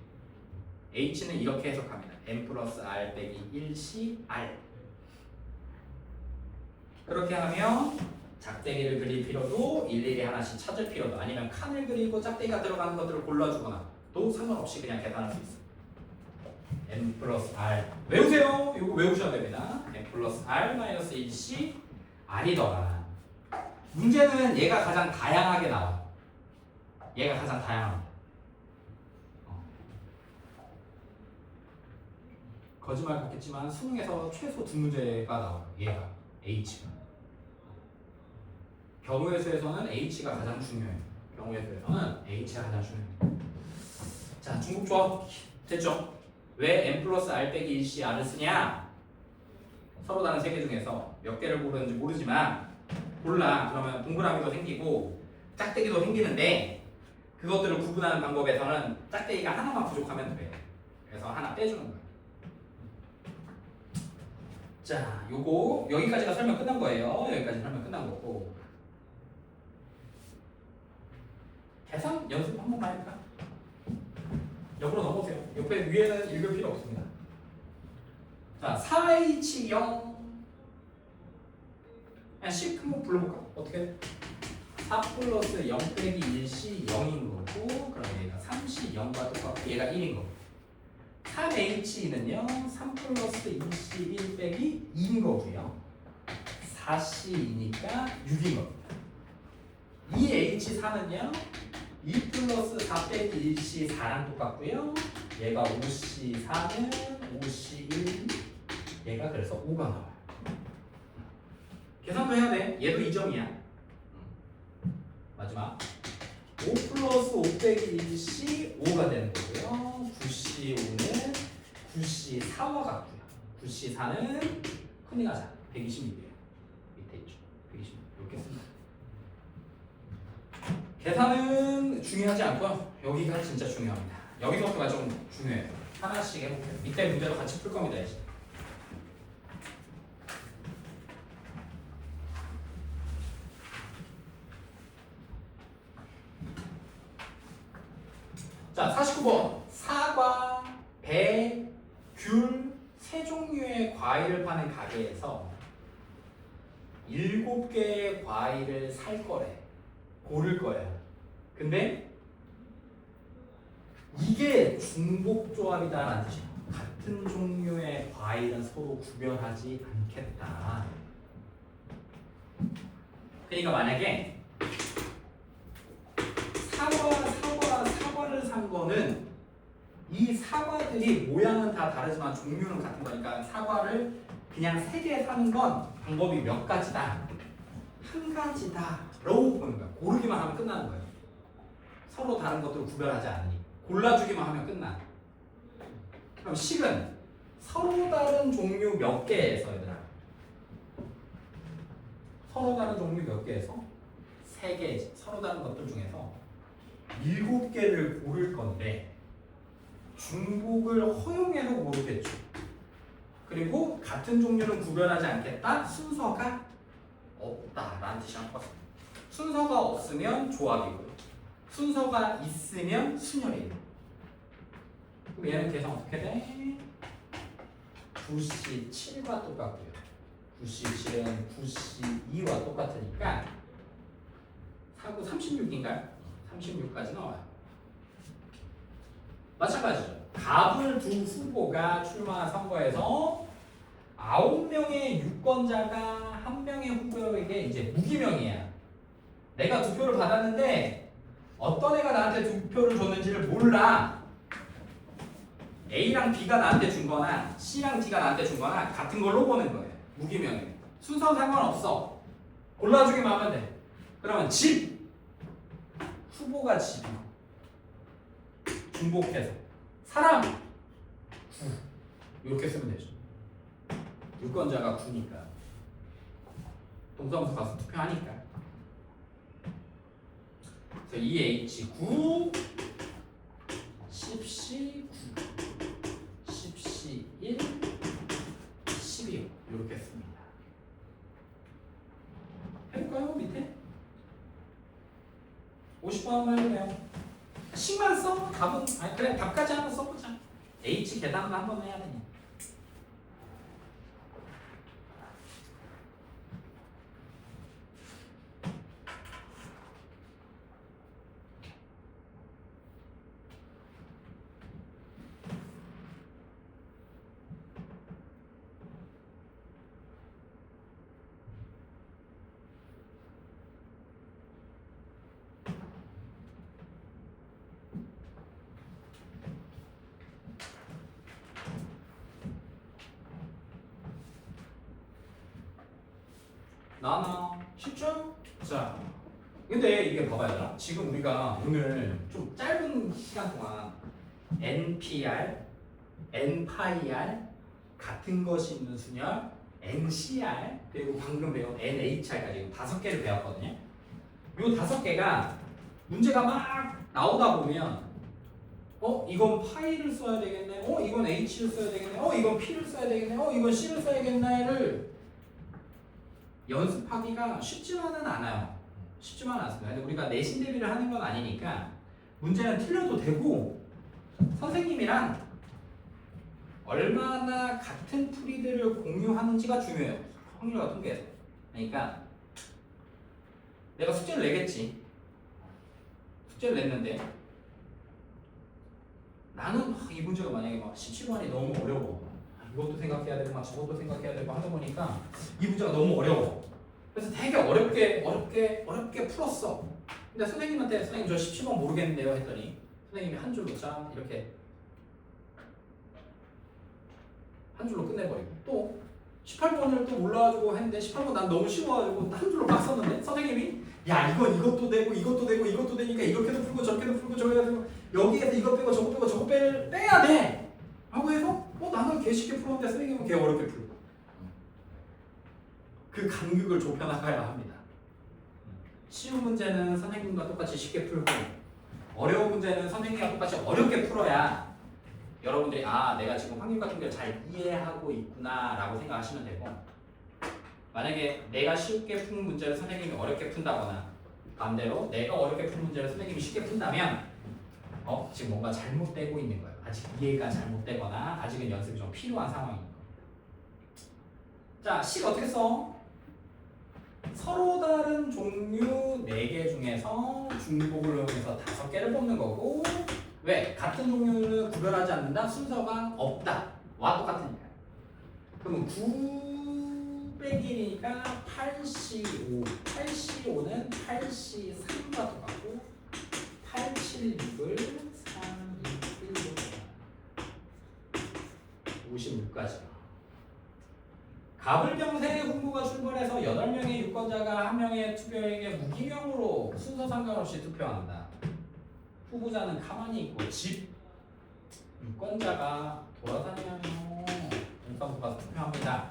[SPEAKER 1] H는 이렇게 해석합니다. N 플러스 R 빼기 1C R. 그렇게 하면 작대기를 그릴 필요도 일일이 하나씩 찾을 필요도 아니면 칸을 그리고 짝대기가 들어가는 것들을 골라주거나 또 상관없이 그냥 계산할 수 있어요. N 플러스 R 외우세요. 이거 외우셔야 됩니다. N 플러스 R 마이너스 1C R이더라. 문제는 얘가 가장 다양하게 나와요. 얘가 가장 다양합니다. 거짓말 같겠지만 수능에서 최소 2문제가 나와요. 얘가 H가. 경우의 수에서는 H가 가장 중요해요. 경우의 수에서는 H가 가장 중요해요. 자, 중복조합 됐죠? 왜 N 플러스 R 빼기 1C R을 쓰냐? 서로 다른 3개 중에서 몇 개를 고르는지 모르지만 골라. 그러면 동그라미도 생기고 짝대기도 생기는데 그것들을 구분하는 방법에서는 짝대기가 하나만 부족하면 돼요. 그래서 하나 빼주는 거예요. 자, 요거 여기까지가 설명 끝난 거예요. 여기까지 설명 끝난 거고 계산 연습 한 번만 해볼까? 옆으로 넘어오세요. 옆에 위에는 읽을 필요 없습니다. 자, 4H0 그냥 10 한번 불러볼까? 어떻게? 4 플러스 0 빼기 1C 0인 거고 그럼 얘가 3C 0과 똑같고 얘가 1인 거고 3H는요 3 플러스 2C 1 빼기 2인 거고요 4C이니까 6인 겁니다. 2H4는요 2 플러스 4 빼기 1C 4랑 똑같고요 얘가 5C4는 5C1 얘가 그래서 5가 나와요. 계산도 해야 돼. 얘도 2점이야. 마지막 5 플러스 5 빼기 1C 5가 되는 거고요 9C5는 9C4와 같고요 9C4는 큰일 나자 120mm예요. 밑에 있죠. 120mm 이렇게 씁니다. 계산은 중요하지 않고요 여기가 진짜 중요합니다. 여기서부터가 좀 중요해요. 하나씩 해볼게요. 밑에 문제로 같이 풀 겁니다. 이제. 자, 49번. 사과, 배, 귤, 세 종류의 과일을 파는 가게에서 7개의 과일을 살 거래. 고를 거야. 근데 이게 중복조합이다라는 뜻이야. 같은 종류의 과일은 서로 구별하지 않겠다. 그러니까 만약에 사과를 산 거는 이 사과들이 모양은 다 다르지만 종류는 같은 거니까 사과를 그냥 3개 사는 건 방법이 몇 가지다. 한 가지다. 라고 보는 거야. 고르기만 하면 끝나는 거예요. 서로 다른 것들을 구별하지 않으니. 골라주기만 하면 끝나. 그럼 식은 서로 다른 종류 몇 개에서 얘들아. 서로 다른 종류 몇 개에서? 3개. 서로 다른 것들 중에서 7개를 고를 건데 중복을 허용해서 고르겠죠. 그리고 같은 종류는 구별하지 않겠다. 순서가 없다라는 뜻이 한 거죠. 순서가 없으면 조합이고 순서가 있으면 순열이에요. 그럼 얘는 계산 어떻게 돼? 9C7과 똑같고요. 9C7은 9C2와 똑같으니까 4, 9, 36인가요? 36까지 나와요. 마찬가지죠. 갑을 두 후보가 출마한 선거에서 9명의 유권자가 1명의 후보에게 이제 무기명이야. 내가 두 표를 받았는데 어떤 애가 나한테 두 표를 줬는지를 몰라. A랑 B가 나한테 준 거나 C랑 D가 나한테 준 거나 같은 걸로 보는 거예요. 무기명이. 순서는 상관없어. 골라주기만 하면 돼. 그러면 집. 후보가 집이고 중복해서 사람 9 이렇게 쓰면 되죠. 유권자가 9니까 동사무소 가서 투표하니까. 그래서 EH9 10C9 10C1 12 이렇게 씁니다. 해볼까요? 밑에 50번 한번 해보세요. 식만 써? 답은 아니 그래 답까지 한번 써보자. H 계산만 한번 해야 되냐. 나나 쉽죠? 자, 근데 이게 봐봐요. 지금 우리가 오늘 좀 짧은 시간 동안 NPR, NPIR, 같은 것이 있는 순열, NCR, 그리고 방금 배운 NHR까지 5개를 배웠거든요. 이 5개가 문제가 막 나오다 보면 이건 파이를 써야 되겠네. 이건 H를 써야 되겠네. 이건 P를 써야 되겠네. 이건 C를 써야겠네를 연습하기가 쉽지만은 않아요. 쉽지만 않습니다. 근데 우리가 내신 대비를 하는 건 아니니까 문제는 틀려도 되고 선생님이랑 얼마나 같은 풀이들을 공유하는지가 중요해요. 확률과 통계에서. 그러니까 내가 숙제를 내겠지. 숙제를 냈는데 나는 이 문제가 만약에 막 17번이 너무 어려워. 이것도 생각해야 되고 막 저것도 생각해야 되고 하다 보니까 이 문제가 너무 어려워. 그래서 되게 어렵게 풀었어. 근데 선생님한테 선생님 저 17번 모르겠는데요 했더니 선생님이 한 줄로 짠 이렇게 한 줄로 끝내버리고 또 18번을 또 몰라가지고 했는데 18번 난 너무 쉬워가지고 한 줄로 막 썼는데 선생님이 야 이것도 되고 이것도 되고 이것도 되니까 이렇게도 풀고 저렇게도 풀고 저렇게도 풀고 여기에서 이거 빼고 저거 빼야 돼 라고 해서 나는 개 쉽게 풀었는데 선생님은 개 어렵게 풀고 그 간극을 좁혀나가야 합니다. 쉬운 문제는 선생님과 똑같이 쉽게 풀고 어려운 문제는 선생님과 똑같이 어렵게 풀어야 여러분들이 내가 지금 확률 같은 걸 잘 이해하고 있구나 라고 생각하시면 되고 만약에 내가 쉽게 푼 문제를 선생님이 어렵게 푼다거나 반대로 내가 어렵게 푼 문제를 선생님이 쉽게 푼다면 지금 뭔가 잘못되고 있는 거예요. 아직 이해가 잘못되거나 아직은 연습이 좀 필요한 상황인 거예요. 자, 식 어떻게 써? 서로 다른 종류 4개 중에서 중복을 이용해서 5개를 뽑는 거고 왜? 같은 종류를 구별하지 않는다? 순서가 없다. 와 똑같으니까. 그러면 9 빼기 1이니까 8C5 8C5는 8C3과 똑같고 876을 3, 2, 1로 56까지. 가불병세 후보가 출발해서 8명의 유권자가 1명의 투표에게 무기명으로 순서 상관없이 투표한다. 후보자는 가만히 있고 집 유권자가 돌아다니며 동사무소가 투표합니다.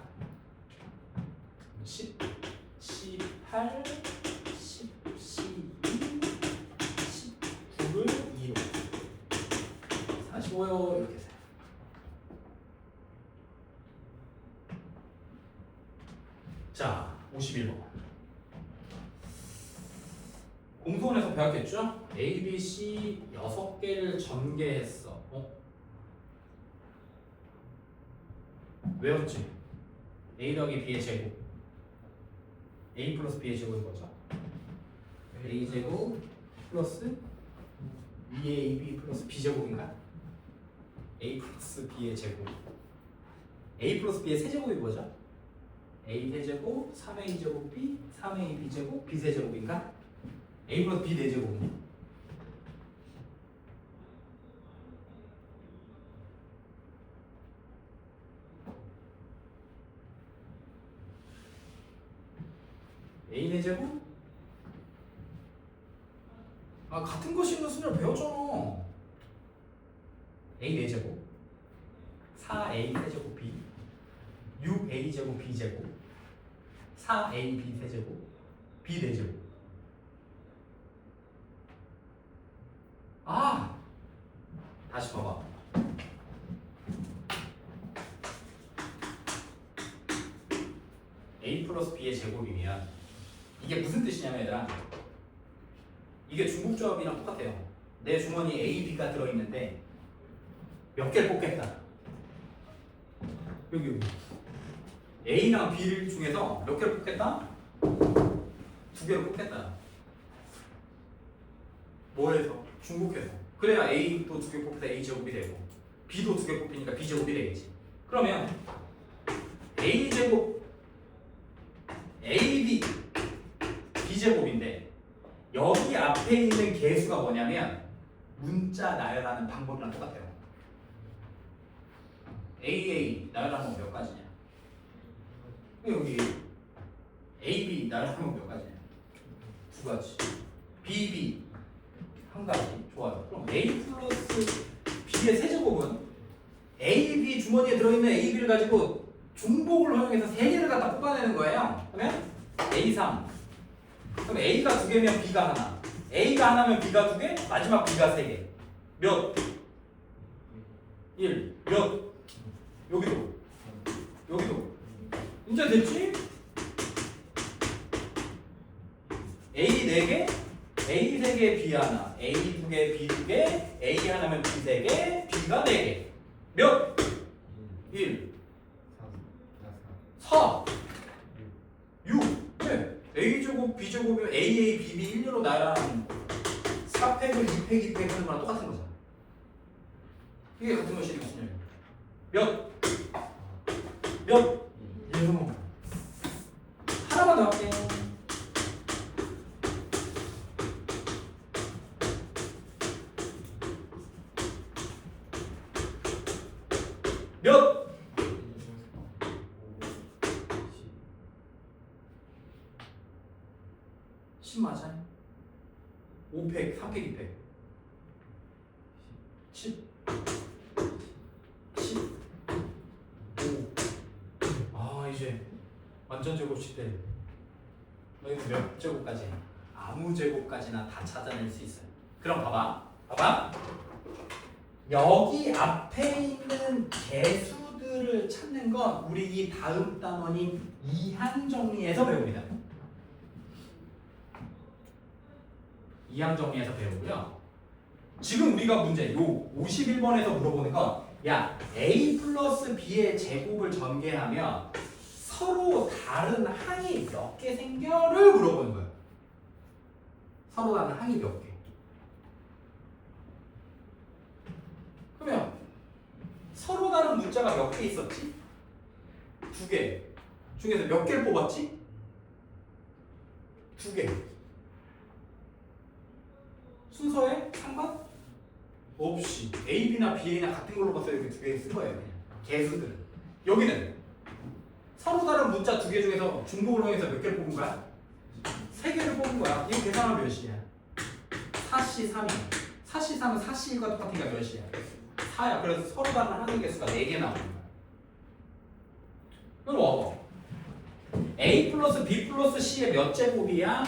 [SPEAKER 1] 10, 18, 10, 12, 19를 2로 45요 이렇게 돼요. 자, 51번. 공소원에서 배웠겠죠? A, B, C 6개를 전개했어. 외웠지? a 더하기 b의 제곱 a 플러스 b의 제곱인 거죠. a 제곱 플러스 2ab 플러스 b 제곱인가? a 플러스 b의 제곱 a 플러스 b의 세제곱이 뭐죠? a 세제곱 3a 제곱 b 3a b 제곱 b 세제곱인가? a 플러스 b 4제곱 a 4제곱? 아 같은 것이 있는 순위를 배웠잖아. a 4제곱 4a 세제곱 b 6a 제곱 b 제곱 4ab 세제곱 b 4제곱 아 다시 봐봐. a 플러스 b의 제곱이면 이게 무슨 뜻이냐면 얘들아 이게 중국조합이랑 똑같아요. 내 주머니에 a, b가 들어있는데 몇 개를 뽑겠다. 여기 A랑 B 중에서 몇 개를 뽑겠다? 2개를 뽑겠다. 뭐해서? 중복해서. 그래야 A도 2개 뽑혀서 A 제곱이 되고 B도 2개 뽑히니까 B 제곱이 되겠지. 그러면 A 제곱 AB B 제곱인데 여기 앞에 있는 개수가 뭐냐면 문자 나열하는 방법이랑 똑같아요. AA 나열하는 건 몇 가지냐? 여기 AB 나열하면 몇 가지냐? 2가지. BB 한 가지. 좋아요. 그럼 A 플러스 B의 세제곱은 AB 주머니에 들어있는 AB를 가지고 중복을 활용해서 3개를 갖다 뽑아내는 거예요. 그러면 A3. 그럼 A가 2개면 B가 하나. A가 하나면 B가 2개, 마지막 B가 3개. 몇? 1. 몇? 여기도. 여기도. 이제 됐지? A 4개, A 3개, B 하나, A 2개, B 2개, A 하나면 B 3개, B가 4개. 몇? 1, 4, 6. 네. A 제곱, B 제곱이면 AA, BB 1로 나열하는 4팩을 2팩, 2팩 하는 거랑 똑같은 거잖아. 이게 같은 것이 무슨 얘기야? 몇? 몇? 1. 하나만 더 할게. 몇? 10 맞아요? 5팩, 3팩, 2팩 10 5. 이제 완전 제곱식 때 너희는 몇 제곱까지 해? 아무 제곱까지나 다 찾아낼 수 있어요. 그럼 봐봐 여기 앞에 있는 개수들을 찾는 건 우리 이 다음 단원인 이항 정리에서 배웁니다. 이항 정리에서 배우고요. 지금 우리가 문제 요 51번에서 물어보는 건 야 A 플러스 B의 제곱을 전개하면 서로 다른 항이 몇 개 생겨를 물어보는 거예요. 서로 다른 항이 몇 개. 그러면 서로 다른 문자가 몇 개 있었지? 2개 중에서 몇 개를 뽑았지? 2개. 순서에 상관 없이 A, B나 B, A나 같은 걸로 봤어요. 이렇게 2개 쓴 거예요. 그냥 개수들은. 여기는 서로 다른 문자 2개 중에서 중복을 이용해서 몇 개를 뽑은 거야? 3개를 뽑은 거야. 이거 계산하면 몇이야? 4C 3이야. 4C 3은 4C1과 똑같으니까 몇이야? 4야. 그래서 서로 다른 항의 개수가 4개 나오는 거야. 그럼 와봐. A 플러스 B 플러스 C의 몇 제곱이야?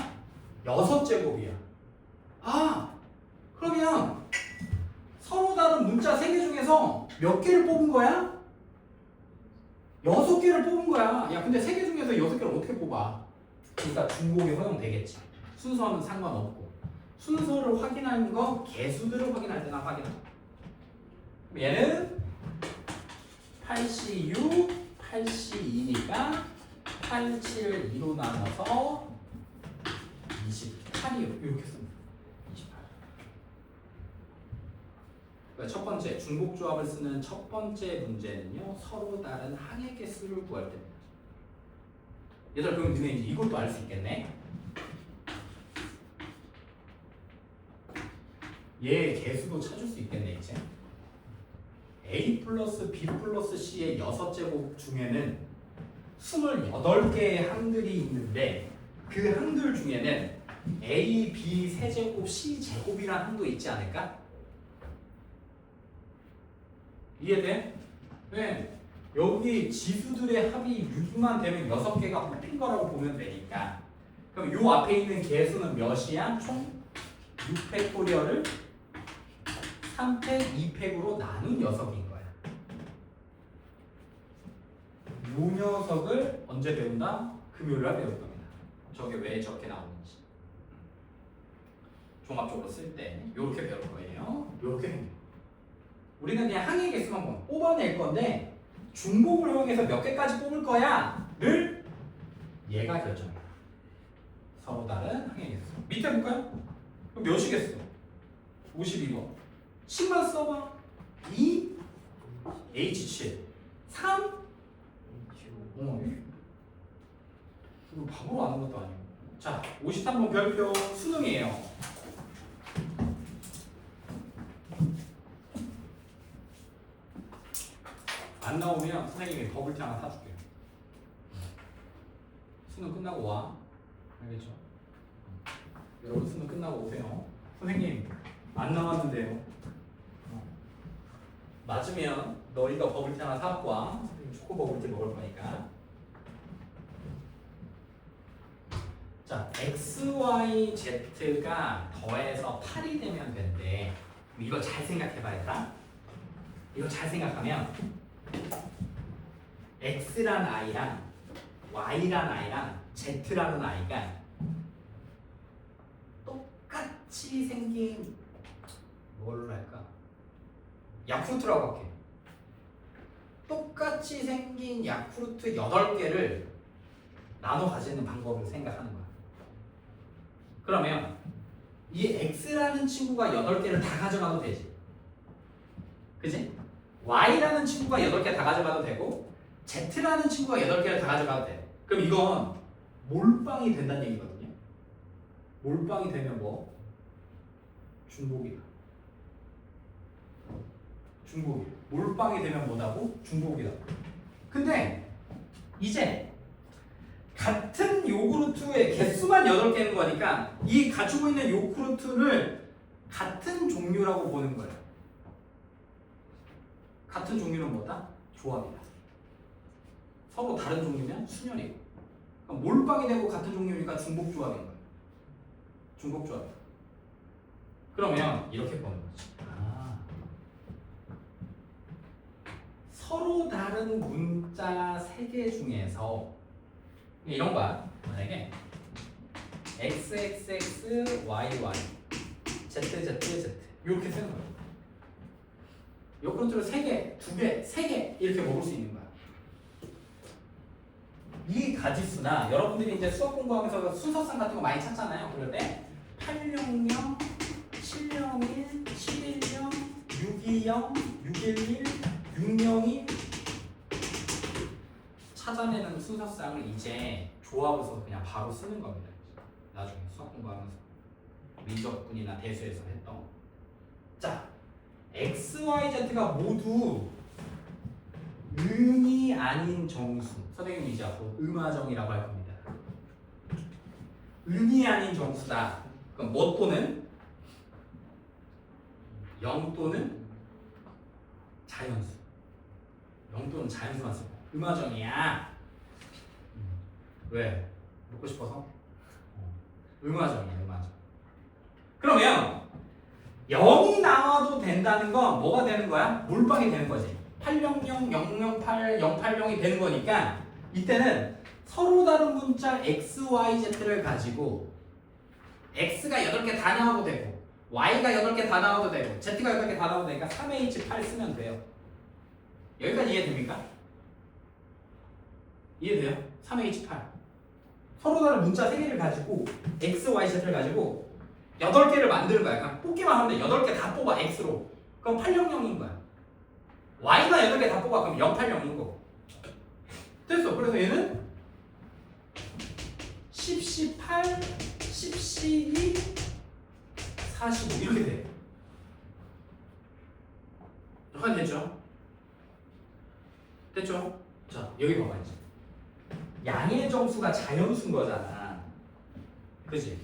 [SPEAKER 1] 6제곱이야. 아, 그러면 서로 다른 문자 3개 중에서 몇 개를 뽑은 거야? 6개를 뽑은 거야. 야, 근데 3개 중에서 6개를 어떻게 뽑아? 그러니까 중복이 허용되겠지. 순서는 상관없고. 순서를 확인하는 건 개수들을 확인할 때나 확인하고. 얘는 8C6, 8C2니까 8, 7, 2로 나눠서 28이요. 이렇게 씁니다. 28. 그러니까 첫 번째 중복조합을 쓰는 첫 번째 문제는요. 서로 다른 항의 개수를 구할 때입니다. 얘들아 그럼 너네 이제 이것도 알 수 있겠네. 얘 개수도 찾을 수 있겠네 이제. A 플러스 B 플러스 C의 6제곱 중에는 28개의 항들이 있는데 그 항들 중에는 A, B 세제곱, C 제곱이라는 항도 있지 않을까? 이해돼? 네. 여기 지수들의 합이 6만 되면 6개가 뽑힌 거라고 보면 되니까 그럼 요 앞에 있는 개수는 몇이야? 총 6팩토리얼을 3팩, 2팩으로 나눈 녀석인 거야. 요 녀석을 언제 배운다? 금요일날 배울 겁니다. 저게 왜 저렇게 나오는지. 종합적으로 쓸 때 요렇게 배울 거예요. 요렇게 생겨. 우리는 그냥 항의 개수만 뽑아낼 건데 중복을 활용해서 몇 개까지 뽑을 거야?를 얘가 결정해. 서로 다른 항의 개수. 밑에 볼까요? 그럼 몇이겠어? 52번. 10만 써봐. 2 H7 3 이거 바보로 아는 것도 아니고. 자, 53번 별표 수능이에요. 안 나오면 선생님이 버블티 하나 사줄게요. 수능 끝나고 와. 알겠죠? 여러분 수능 끝나고 오세요. 선생님 안 나왔는데요. 맞으면 너희가 버블티 하나 사갖고 와. 선생님 초코 버블티 먹을 거니까. 자, x, y, z가 더해서 8이 되면 된대. 이거 잘 생각해봐야겠다. 이거 잘 생각하면 x란 i랑 y란 i랑 z라는 i가 똑같이 생긴 뭘로 할까? 야쿠르트라고 할게. 똑같이 생긴 야쿠르트 8개를 나눠 가지는 방법을 생각하는 거야. 그러면 이 x라는 친구가 8개를 다 가져가도 되지. 그지? y라는 친구가 8개 다 가져가도 되고 z라는 친구가 8개를 다 가져가도 돼. 그럼 이건 몰빵이 된다는 얘기거든요. 몰빵이 되면 뭐? 중복이다. 중복이다. 몰빵이 되면 뭐다고? 중복이다. 근데 이제 같은 요구르트의 개수만 8개인 거니까 이 가지고 있는 요구르트를 같은 종류라고 보는 거예요. 같은 종류는 뭐다? 조합이다. 서로 다른 종류면 순열이고. 그러니까 몰빵이 되고 같은 종류니까 중복조합인 거예요. 중복조합. 그러면 이렇게 보는 거지. 서로 다른 문자 3개 중에서 이런 거야. 만약에 xxx yy zzz 이렇게 쓰는 거야. 요구르트를 3개, 2개, 3개 이렇게 먹을 수 있는 거야. 이 가지수나 여러분들이 이제 수학 공부하면서 순서상 같은 거 많이 찾잖아요. 그럴 때 800, 701, 710, 620, 611, 602 찾아내는 순서상을 이제 조합을 써서 그냥 바로 쓰는 겁니다. 나중에 수학 공부하면서 미적분이나 대수에서 했던. 자, x, y, z가 모두 음이 아닌 정수. 선생님이 이제 앞으로 음화정이라고 할 겁니다. 음이 아닌 정수다. 그럼 뭐 또는 0 또는 자연수. 0 또는 자연수만 쓰고 음화정이야. 왜? 먹고 싶어서? 음화정이야, 음화정. 그러면 0이 나와도 된다는 건 뭐가 되는 거야? 몰빵이 되는 거지. 800, 008, 080이 되는 거니까 이때는 서로 다른 문자 x, y, z를 가지고 x가 8개 다 나와도 되고 y가 8개 다 나와도 되고 z가 8개 다 나와도 되니까 3h8 쓰면 돼요. 여기까지 이해됩니까? 이해돼요? 3H8 서로 다른 문자 3개를 가지고 X, Y, Z를 가지고 8개를 만드는 거야. 그냥 뽑기만 하면 돼. 8개 다 뽑아 X로. 그럼 800인 거야. Y가 8개 다 뽑아. 그럼 080인 거고. 됐어. 그래서 얘는 10, 18, 10, 12, 45 이렇게 돼. 여기까지 됐죠? 됐죠? 자, 여기 봐봐 이제. 양의 정수가 자연수인 거잖아. 그지?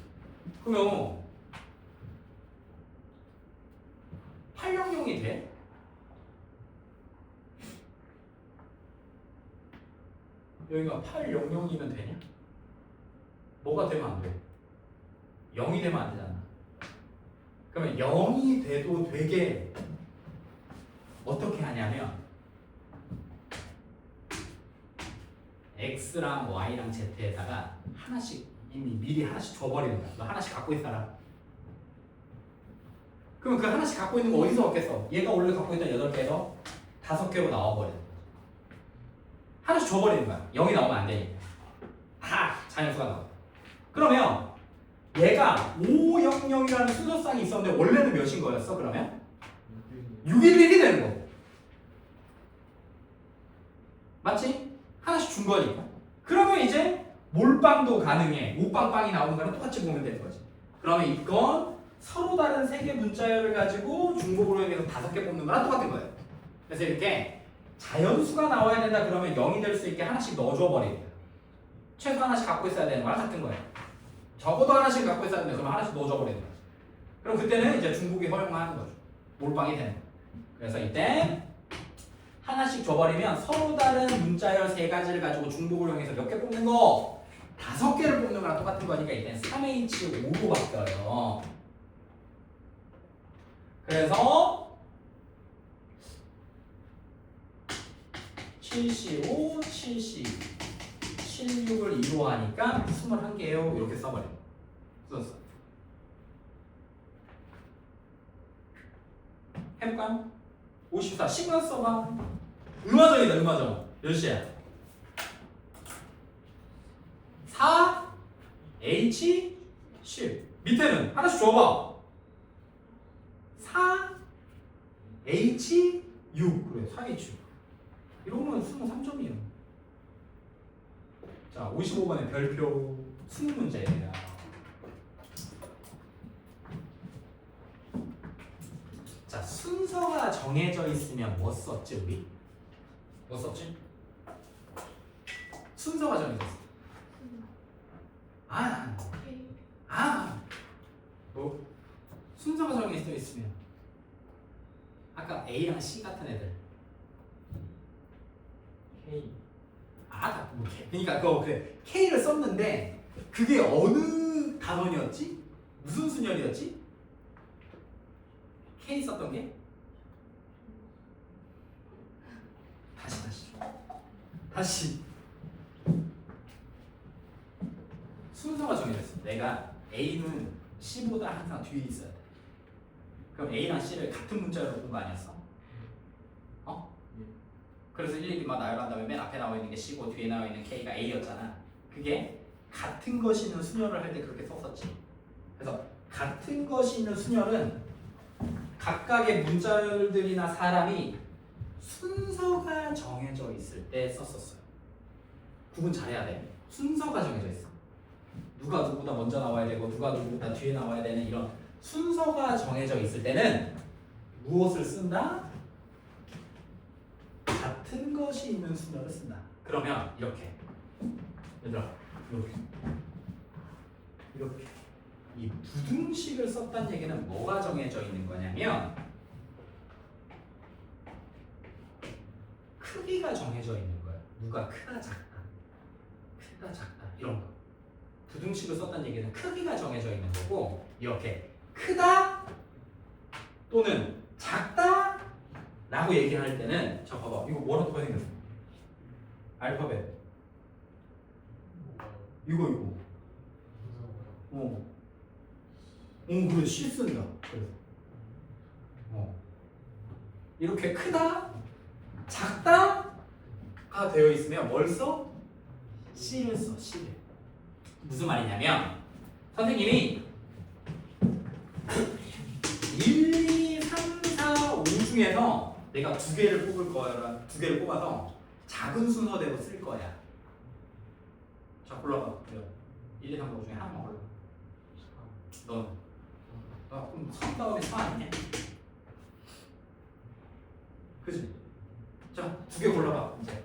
[SPEAKER 1] 그러면 800이 돼? 여기가 800이면 되냐? 뭐가 되면 안 돼? 0이 되면 안 되잖아. 그러면 0이 돼도 되게 어떻게 하냐면 X랑 Y랑 Z에다가 하나씩 이미 미리 하나씩 줘버리는 거야. 너 하나씩 갖고 있어라. 그러면 그 하나씩 갖고 있는 거 어디서 얻겠어? 얘가 원래 갖고 있던 8개에서 5개로 나와버려. 하나씩 줘버리는 거야. 0이 나오면 안 되니까. 다 자연수가 나와. 그러면 얘가 500이라는 순서쌍이 있었는데 원래는 몇인 거였어? 그러면 611이 되는 거. 맞지? 하나씩 준 거니까. 그러면 이제 몰빵도 가능해. 오빵빵이 나오는 거랑 똑같이 보면 되는 거지. 그러면 이건 서로 다른 3개 문자열을 가지고 중복으로 해서 5개 뽑는 거랑 똑같은 거예요. 그래서 이렇게 자연수가 나와야 된다 그러면 0이 될 수 있게 하나씩 넣어줘 버리는 거예요. 최소 하나씩 갖고 있어야 되는 거랑 같은 거예요. 적어도 하나씩 갖고 있어야 되는데 그러면 하나씩 넣어줘 버리는 거죠. 그럼 그때는 이제 중복이 허용만 하는 거죠. 몰빵이 되는 거예요. 그래서 이때 하나씩 줘버리면 서로 다른 문자열 3가지를 가지고 중복을 이용해서 몇 개 뽑는 거? 5개를 뽑는 거랑 똑같은 거니까 이때는 3H5로 바뀌어요. 그래서 75, 70, 76을 2로 하니까 21개요. 이렇게 써버려요. 썼어. 해볼까요? 54 시간 써봐. 음화정이다. 음화정 몇 시야? 4 H 10 밑에는 하나씩 줘봐. 4 H 6 그래 4 H 6 이러면 23점이에요. 자 55번의 별표 20문제예요. 자 순서가 정해져 있으면 뭐 썼지 우리? 뭐 썼지? 순서가 정해져 있어. 뭐 순서가 정해져 있으면 아까 A랑 C 같은 애들
[SPEAKER 3] K
[SPEAKER 1] 뭐 그러니까 그래 K를 썼는데 그게 어느 단원이었지? 무슨 순열이었지? K 썼던 게? 다시 순서가 정해졌어. 내가 A는 C보다 항상 뒤에 있어야 돼. 그럼 A랑 C를 같은 문자로 본 거 아니었어? 어? 그래서 1, 2만 나열한 다음에 맨 앞에 나와 있는 게 C고 뒤에 나와 있는 K가 A였잖아. 그게 같은 것이 있는 순열을 할 때 그렇게 썼었지. 그래서 같은 것이 있는 순열은 각각의 문자열들이나 사람이 순서가 정해져 있을 때 썼었어요. 구분 잘해야 돼. 순서가 정해져 있어. 누가 누구보다 먼저 나와야 되고 누가 누구보다 뒤에 나와야 되는 이런 순서가 정해져 있을 때는 무엇을 쓴다? 같은 것이 있는 순서를 쓴다. 그러면 이렇게 얘들아 이렇게 이 부등식을 썼다는 얘기는 뭐가 정해져 있는 거냐면 크기가 정해져 있는 거예요. 누가 크다 작다 이런 거. 부등식을 썼다는 얘기는 크기가 정해져 있는 거고 이렇게 크다 또는 작다 라고 얘기할 때는 자 봐봐 이거 뭐라고 생겼어? 알파벳 이거 그래 C 쓴다. 그래서 이렇게 크다 작다가 되어 있으면 뭘 써? C를 써. C를. 무슨 말이냐면 선생님이 1, 2, 3, 4, 5 중에서 내가 두 개를 뽑을 거야. 두 개를 뽑아서 작은 순서대로 쓸 거야. 자, 골라봐. 1, 2, 3, 4, 5 중에 하나만 골라. 넌? 그럼 3 다음에 4 아니냐? 그지? 자, 두 개 골라봐. 이제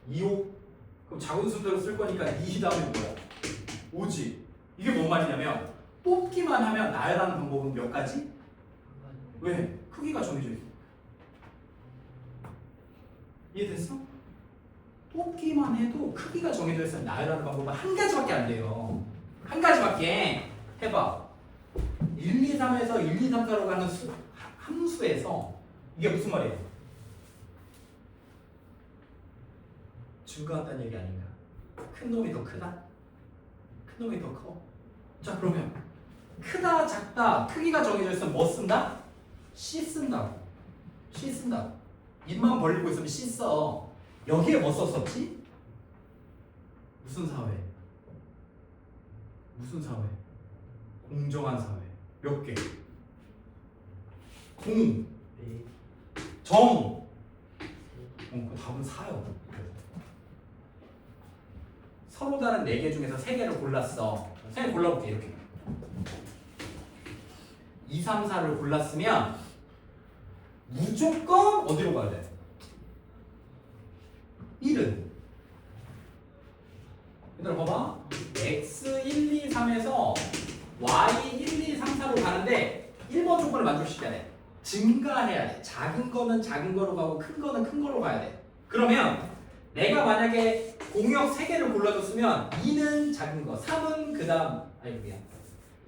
[SPEAKER 1] 2, 5. 그럼 작은 순서대로 쓸 거니까 2 다음에 뭐야? 5지. 이게 뭔 말이냐면 뽑기만 하면 나열하는 방법은 몇 가지? 왜? 크기가 정해져 있어. 이해됐어? 뽑기만 해도 크기가 정해져 있으면 나열하는 방법은 한 가지밖에 안 돼요. 한 가지밖에. 해봐. 1, 2, 3에서 1, 2, 3, 4로 가는 함수에서 이게 무슨 말이에요? 증가한다는 얘기 아닌가? 큰 놈이 더 크다? 큰 놈이 더 커? 자, 그러면 크다, 작다, 크기가 정해져 있으면 뭐 쓴다? C 쓴다고. C 쓴다고. 입만 벌리고 있으면 C 써. 여기에 뭐 썼었지? 무슨 사회? 무슨 사회? 공정한 사회. 몇 개? 공,
[SPEAKER 3] 네.
[SPEAKER 1] 정. 그 답은 4요. 서로 다른 4개 중에서 3개를 골랐어. 3개 골라볼게. 이렇게 2, 3, 4를 골랐으면 무조건 어디로 가야 돼? 1은 얘들아 봐봐. x 1, 2, 3에서 y 1, 2, 3, 4로 가는데 1번 조건을 만족시켜야 돼. 증가해야 돼. 작은 거는 작은 거로 가고 큰 거는 큰 거로 가야 돼. 그러면 내가 만약에 공역 3개를 골라줬으면 2는 작은 거, 3은 그 다음, 아니 미안,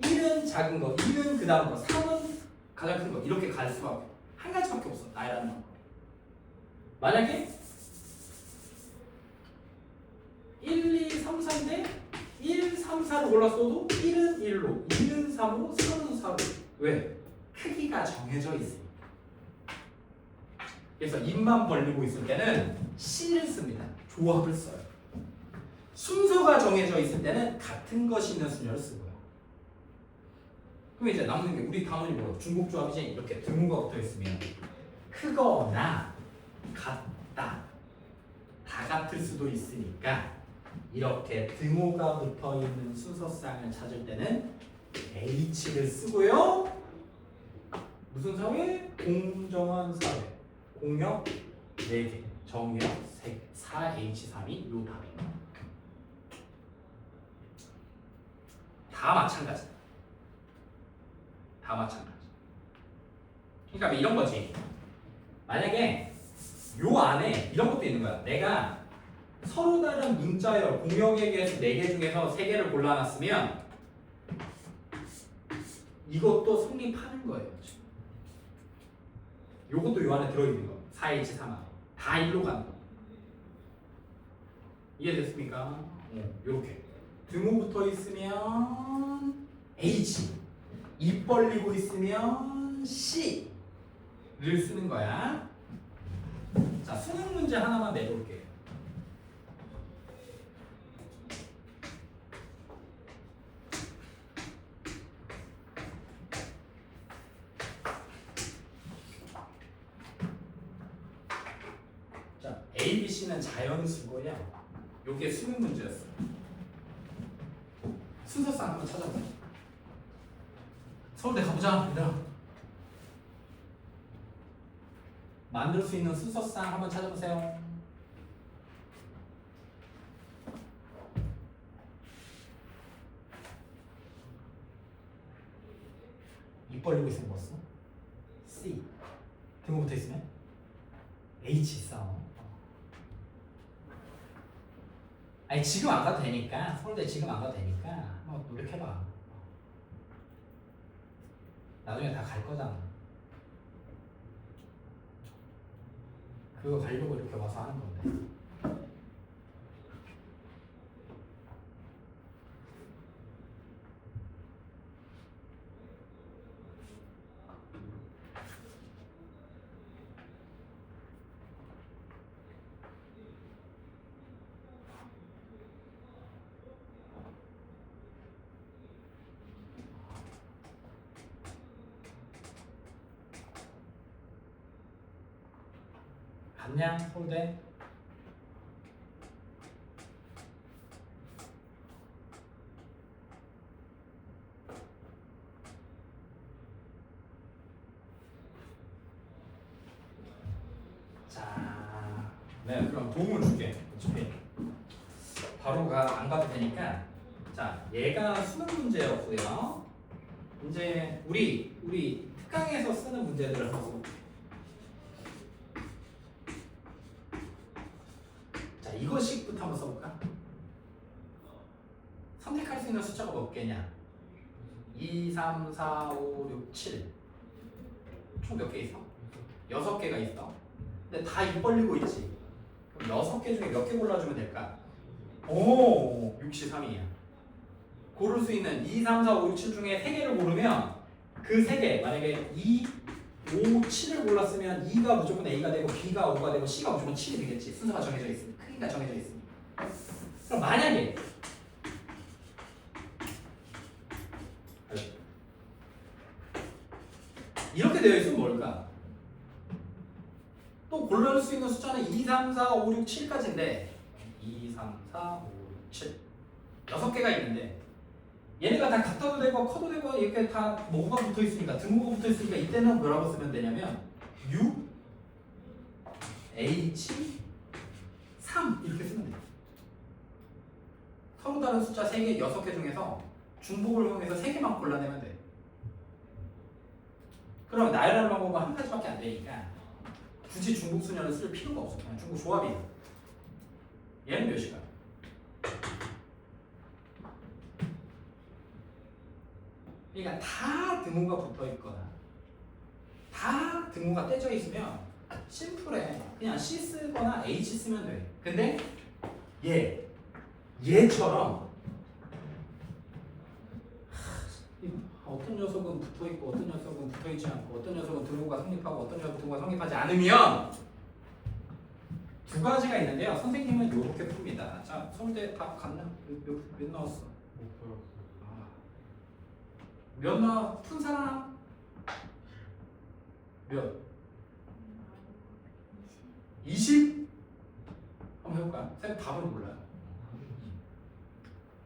[SPEAKER 1] 1은 작은 거, 2는 그 다음 거, 3은 가장 큰 거, 이렇게 갈 수가 한 가지밖에 없어. 나열하는 거. 만약에 1, 2, 3, 4인데 1, 3, 4를 골랐어도 1은 1로, 2는 3으로, 3은 4로. 왜? 크기가 정해져 있으니까. 그래서 입만 벌리고 있을 때는 C를 씁니다. 조합을 써요. 순서가 정해져 있을 때는 같은 것이 있는 순서를 쓰고요. 그럼 이제 남는 게 우리 단원이 뭐예요? 중복조합이지. 이렇게 등호가 붙어 있으면 크거나 같다, 다 같을 수도 있으니까 이렇게 등호가 붙어 있는 순서쌍을 찾을 때는 H를 쓰고요. 무슨 사회? 공정한 사회. 공역 4개, 정역 4H3이 요 답입니다. 다 마찬가지다. 다 마찬가지. 그러니까 이런 거지. 만약에 요 안에 이런 것도 있는 거야. 내가 서로 다른 문자열 공역에 대해서 4개 중에서 3개를 골라놨으면 이것도 성립하는 거예요. 지금. 요것도 요 안에 들어있는 거. 4H3 안에. 다 일로 가는 거. 이해됐습니까? 요렇게. 등호 붙어 있으면 H. 입 벌리고 있으면 C를 쓰는 거야. 자, 수능 문제 하나만 내볼게요. 자, A, B, C는 자연수고요. 요게 수능 문제였어. 순서상 한번 찾아보자. 서울대 가보자, 얘들아. 만들 수 있는 순서상 한번 찾아보세요. 입 벌리고 있으면 뭐 써? C. 등호 붙어 있으면 H 써. 아니 지금 안 가도 되니까. 서울대 지금 안 가도 되니까 한번 노력해봐. 나중에 다 갈 거잖아. 그거 가려고 이렇게 와서 하는 건데. 맞냐? 서울대? 자, 네, 그럼 도움을 줄게. 어차피 바로 안 가도 되니까. 자, 얘가 수능 문제였고요. 이제 우리 특강에서 쓰는 문제들을 한번 써볼게요. 자, 이거식부터 한번 써볼까? 선택할 수 있는 숫자가 몇 개냐? 2, 3, 4, 5, 6, 7. 총 몇 개 있어? 6개가 있어. 근데 다 입 벌리고 있지. 그럼 6개 중에 몇 개 골라주면 될까? 오, 63이야. 고를 수 있는 2, 3, 4, 5, 6, 7 중에 3개를 고르면 그 3개, 만약에 2, 5, 7을 골랐으면 2가 무조건 A가 되고 B가 5가 되고 C가 무조건 7이 되겠지. 순서가 정해져 있으니, 크기가 정해져 있으니. 그럼 만약에 이렇게 되어 있으면 뭘까? 또 골라줄 수 있는 숫자는 2, 3, 4, 5, 6, 7까지인데 2, 3, 4, 5, 6, 7 6개가 있는데 얘네가 다 같아도 되고 커도 되고 이렇게 다 뭐가 붙어 있으니까 등호가 붙어 있으니까 이때는 뭐라고 쓰면 되냐면 6, H, 3 이렇게 쓰면 돼요. 서로 다른 숫자 3개, 6개 중에서 중복을 이용해서 3개만 골라내면 돼. 그럼 나열하는 방법은 한 가지밖에 안 되니까 굳이 중복순열을 쓸 필요가 없어. 그냥 중복 조합이야. 얘는 몇이야? 그러니까 다 등호가 붙어 있거나 다 등호가 떼져 있으면 심플해. 그냥 C 쓰거나 H 쓰면 돼. 근데 얘처럼 어떤 녀석은 붙어 있고 어떤 녀석은 붙어 있지 않고 어떤 녀석은 등호가 성립하고 어떤 녀석은 등호가 성립하지 않으면 두 가지가 있는데요. 선생님은 이렇게 풉니다. 자, 서울대 다 갔나? 몇 나왔어?
[SPEAKER 2] 못 풀었어.
[SPEAKER 1] 몇 나와? 푼 사람? 몇? 20? 한번 해볼까요? 쌤 답을 몰라요.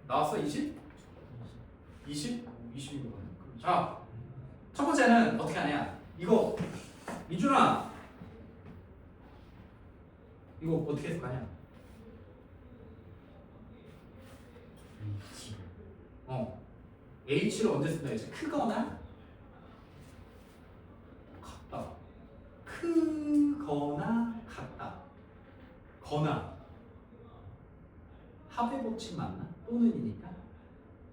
[SPEAKER 1] 나왔어 20? 20? 20인 거 같네. 자, 첫 번째는 어떻게 하냐? 이거 민준아, 이거 어떻게 해서 가냐? H를 언제 쓴다 했지? 크거나 같다. 크거나 같다. 거나 합의 법칙 맞나? 또는이니까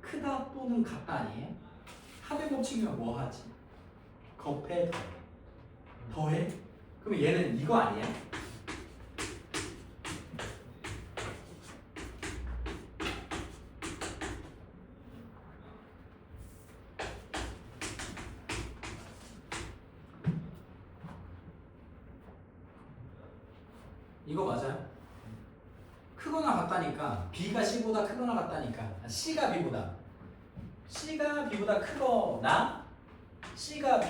[SPEAKER 1] 크다 또는 같다 아니에요? 합의 법칙이면 뭐 하지? 곱해 더해. 더해? 그럼 얘는 이거 아니야? 이거 맞아요? 크거나 같다니까 B가 C보다 크거나 같다니까 C가 B보다 크거나 C가 B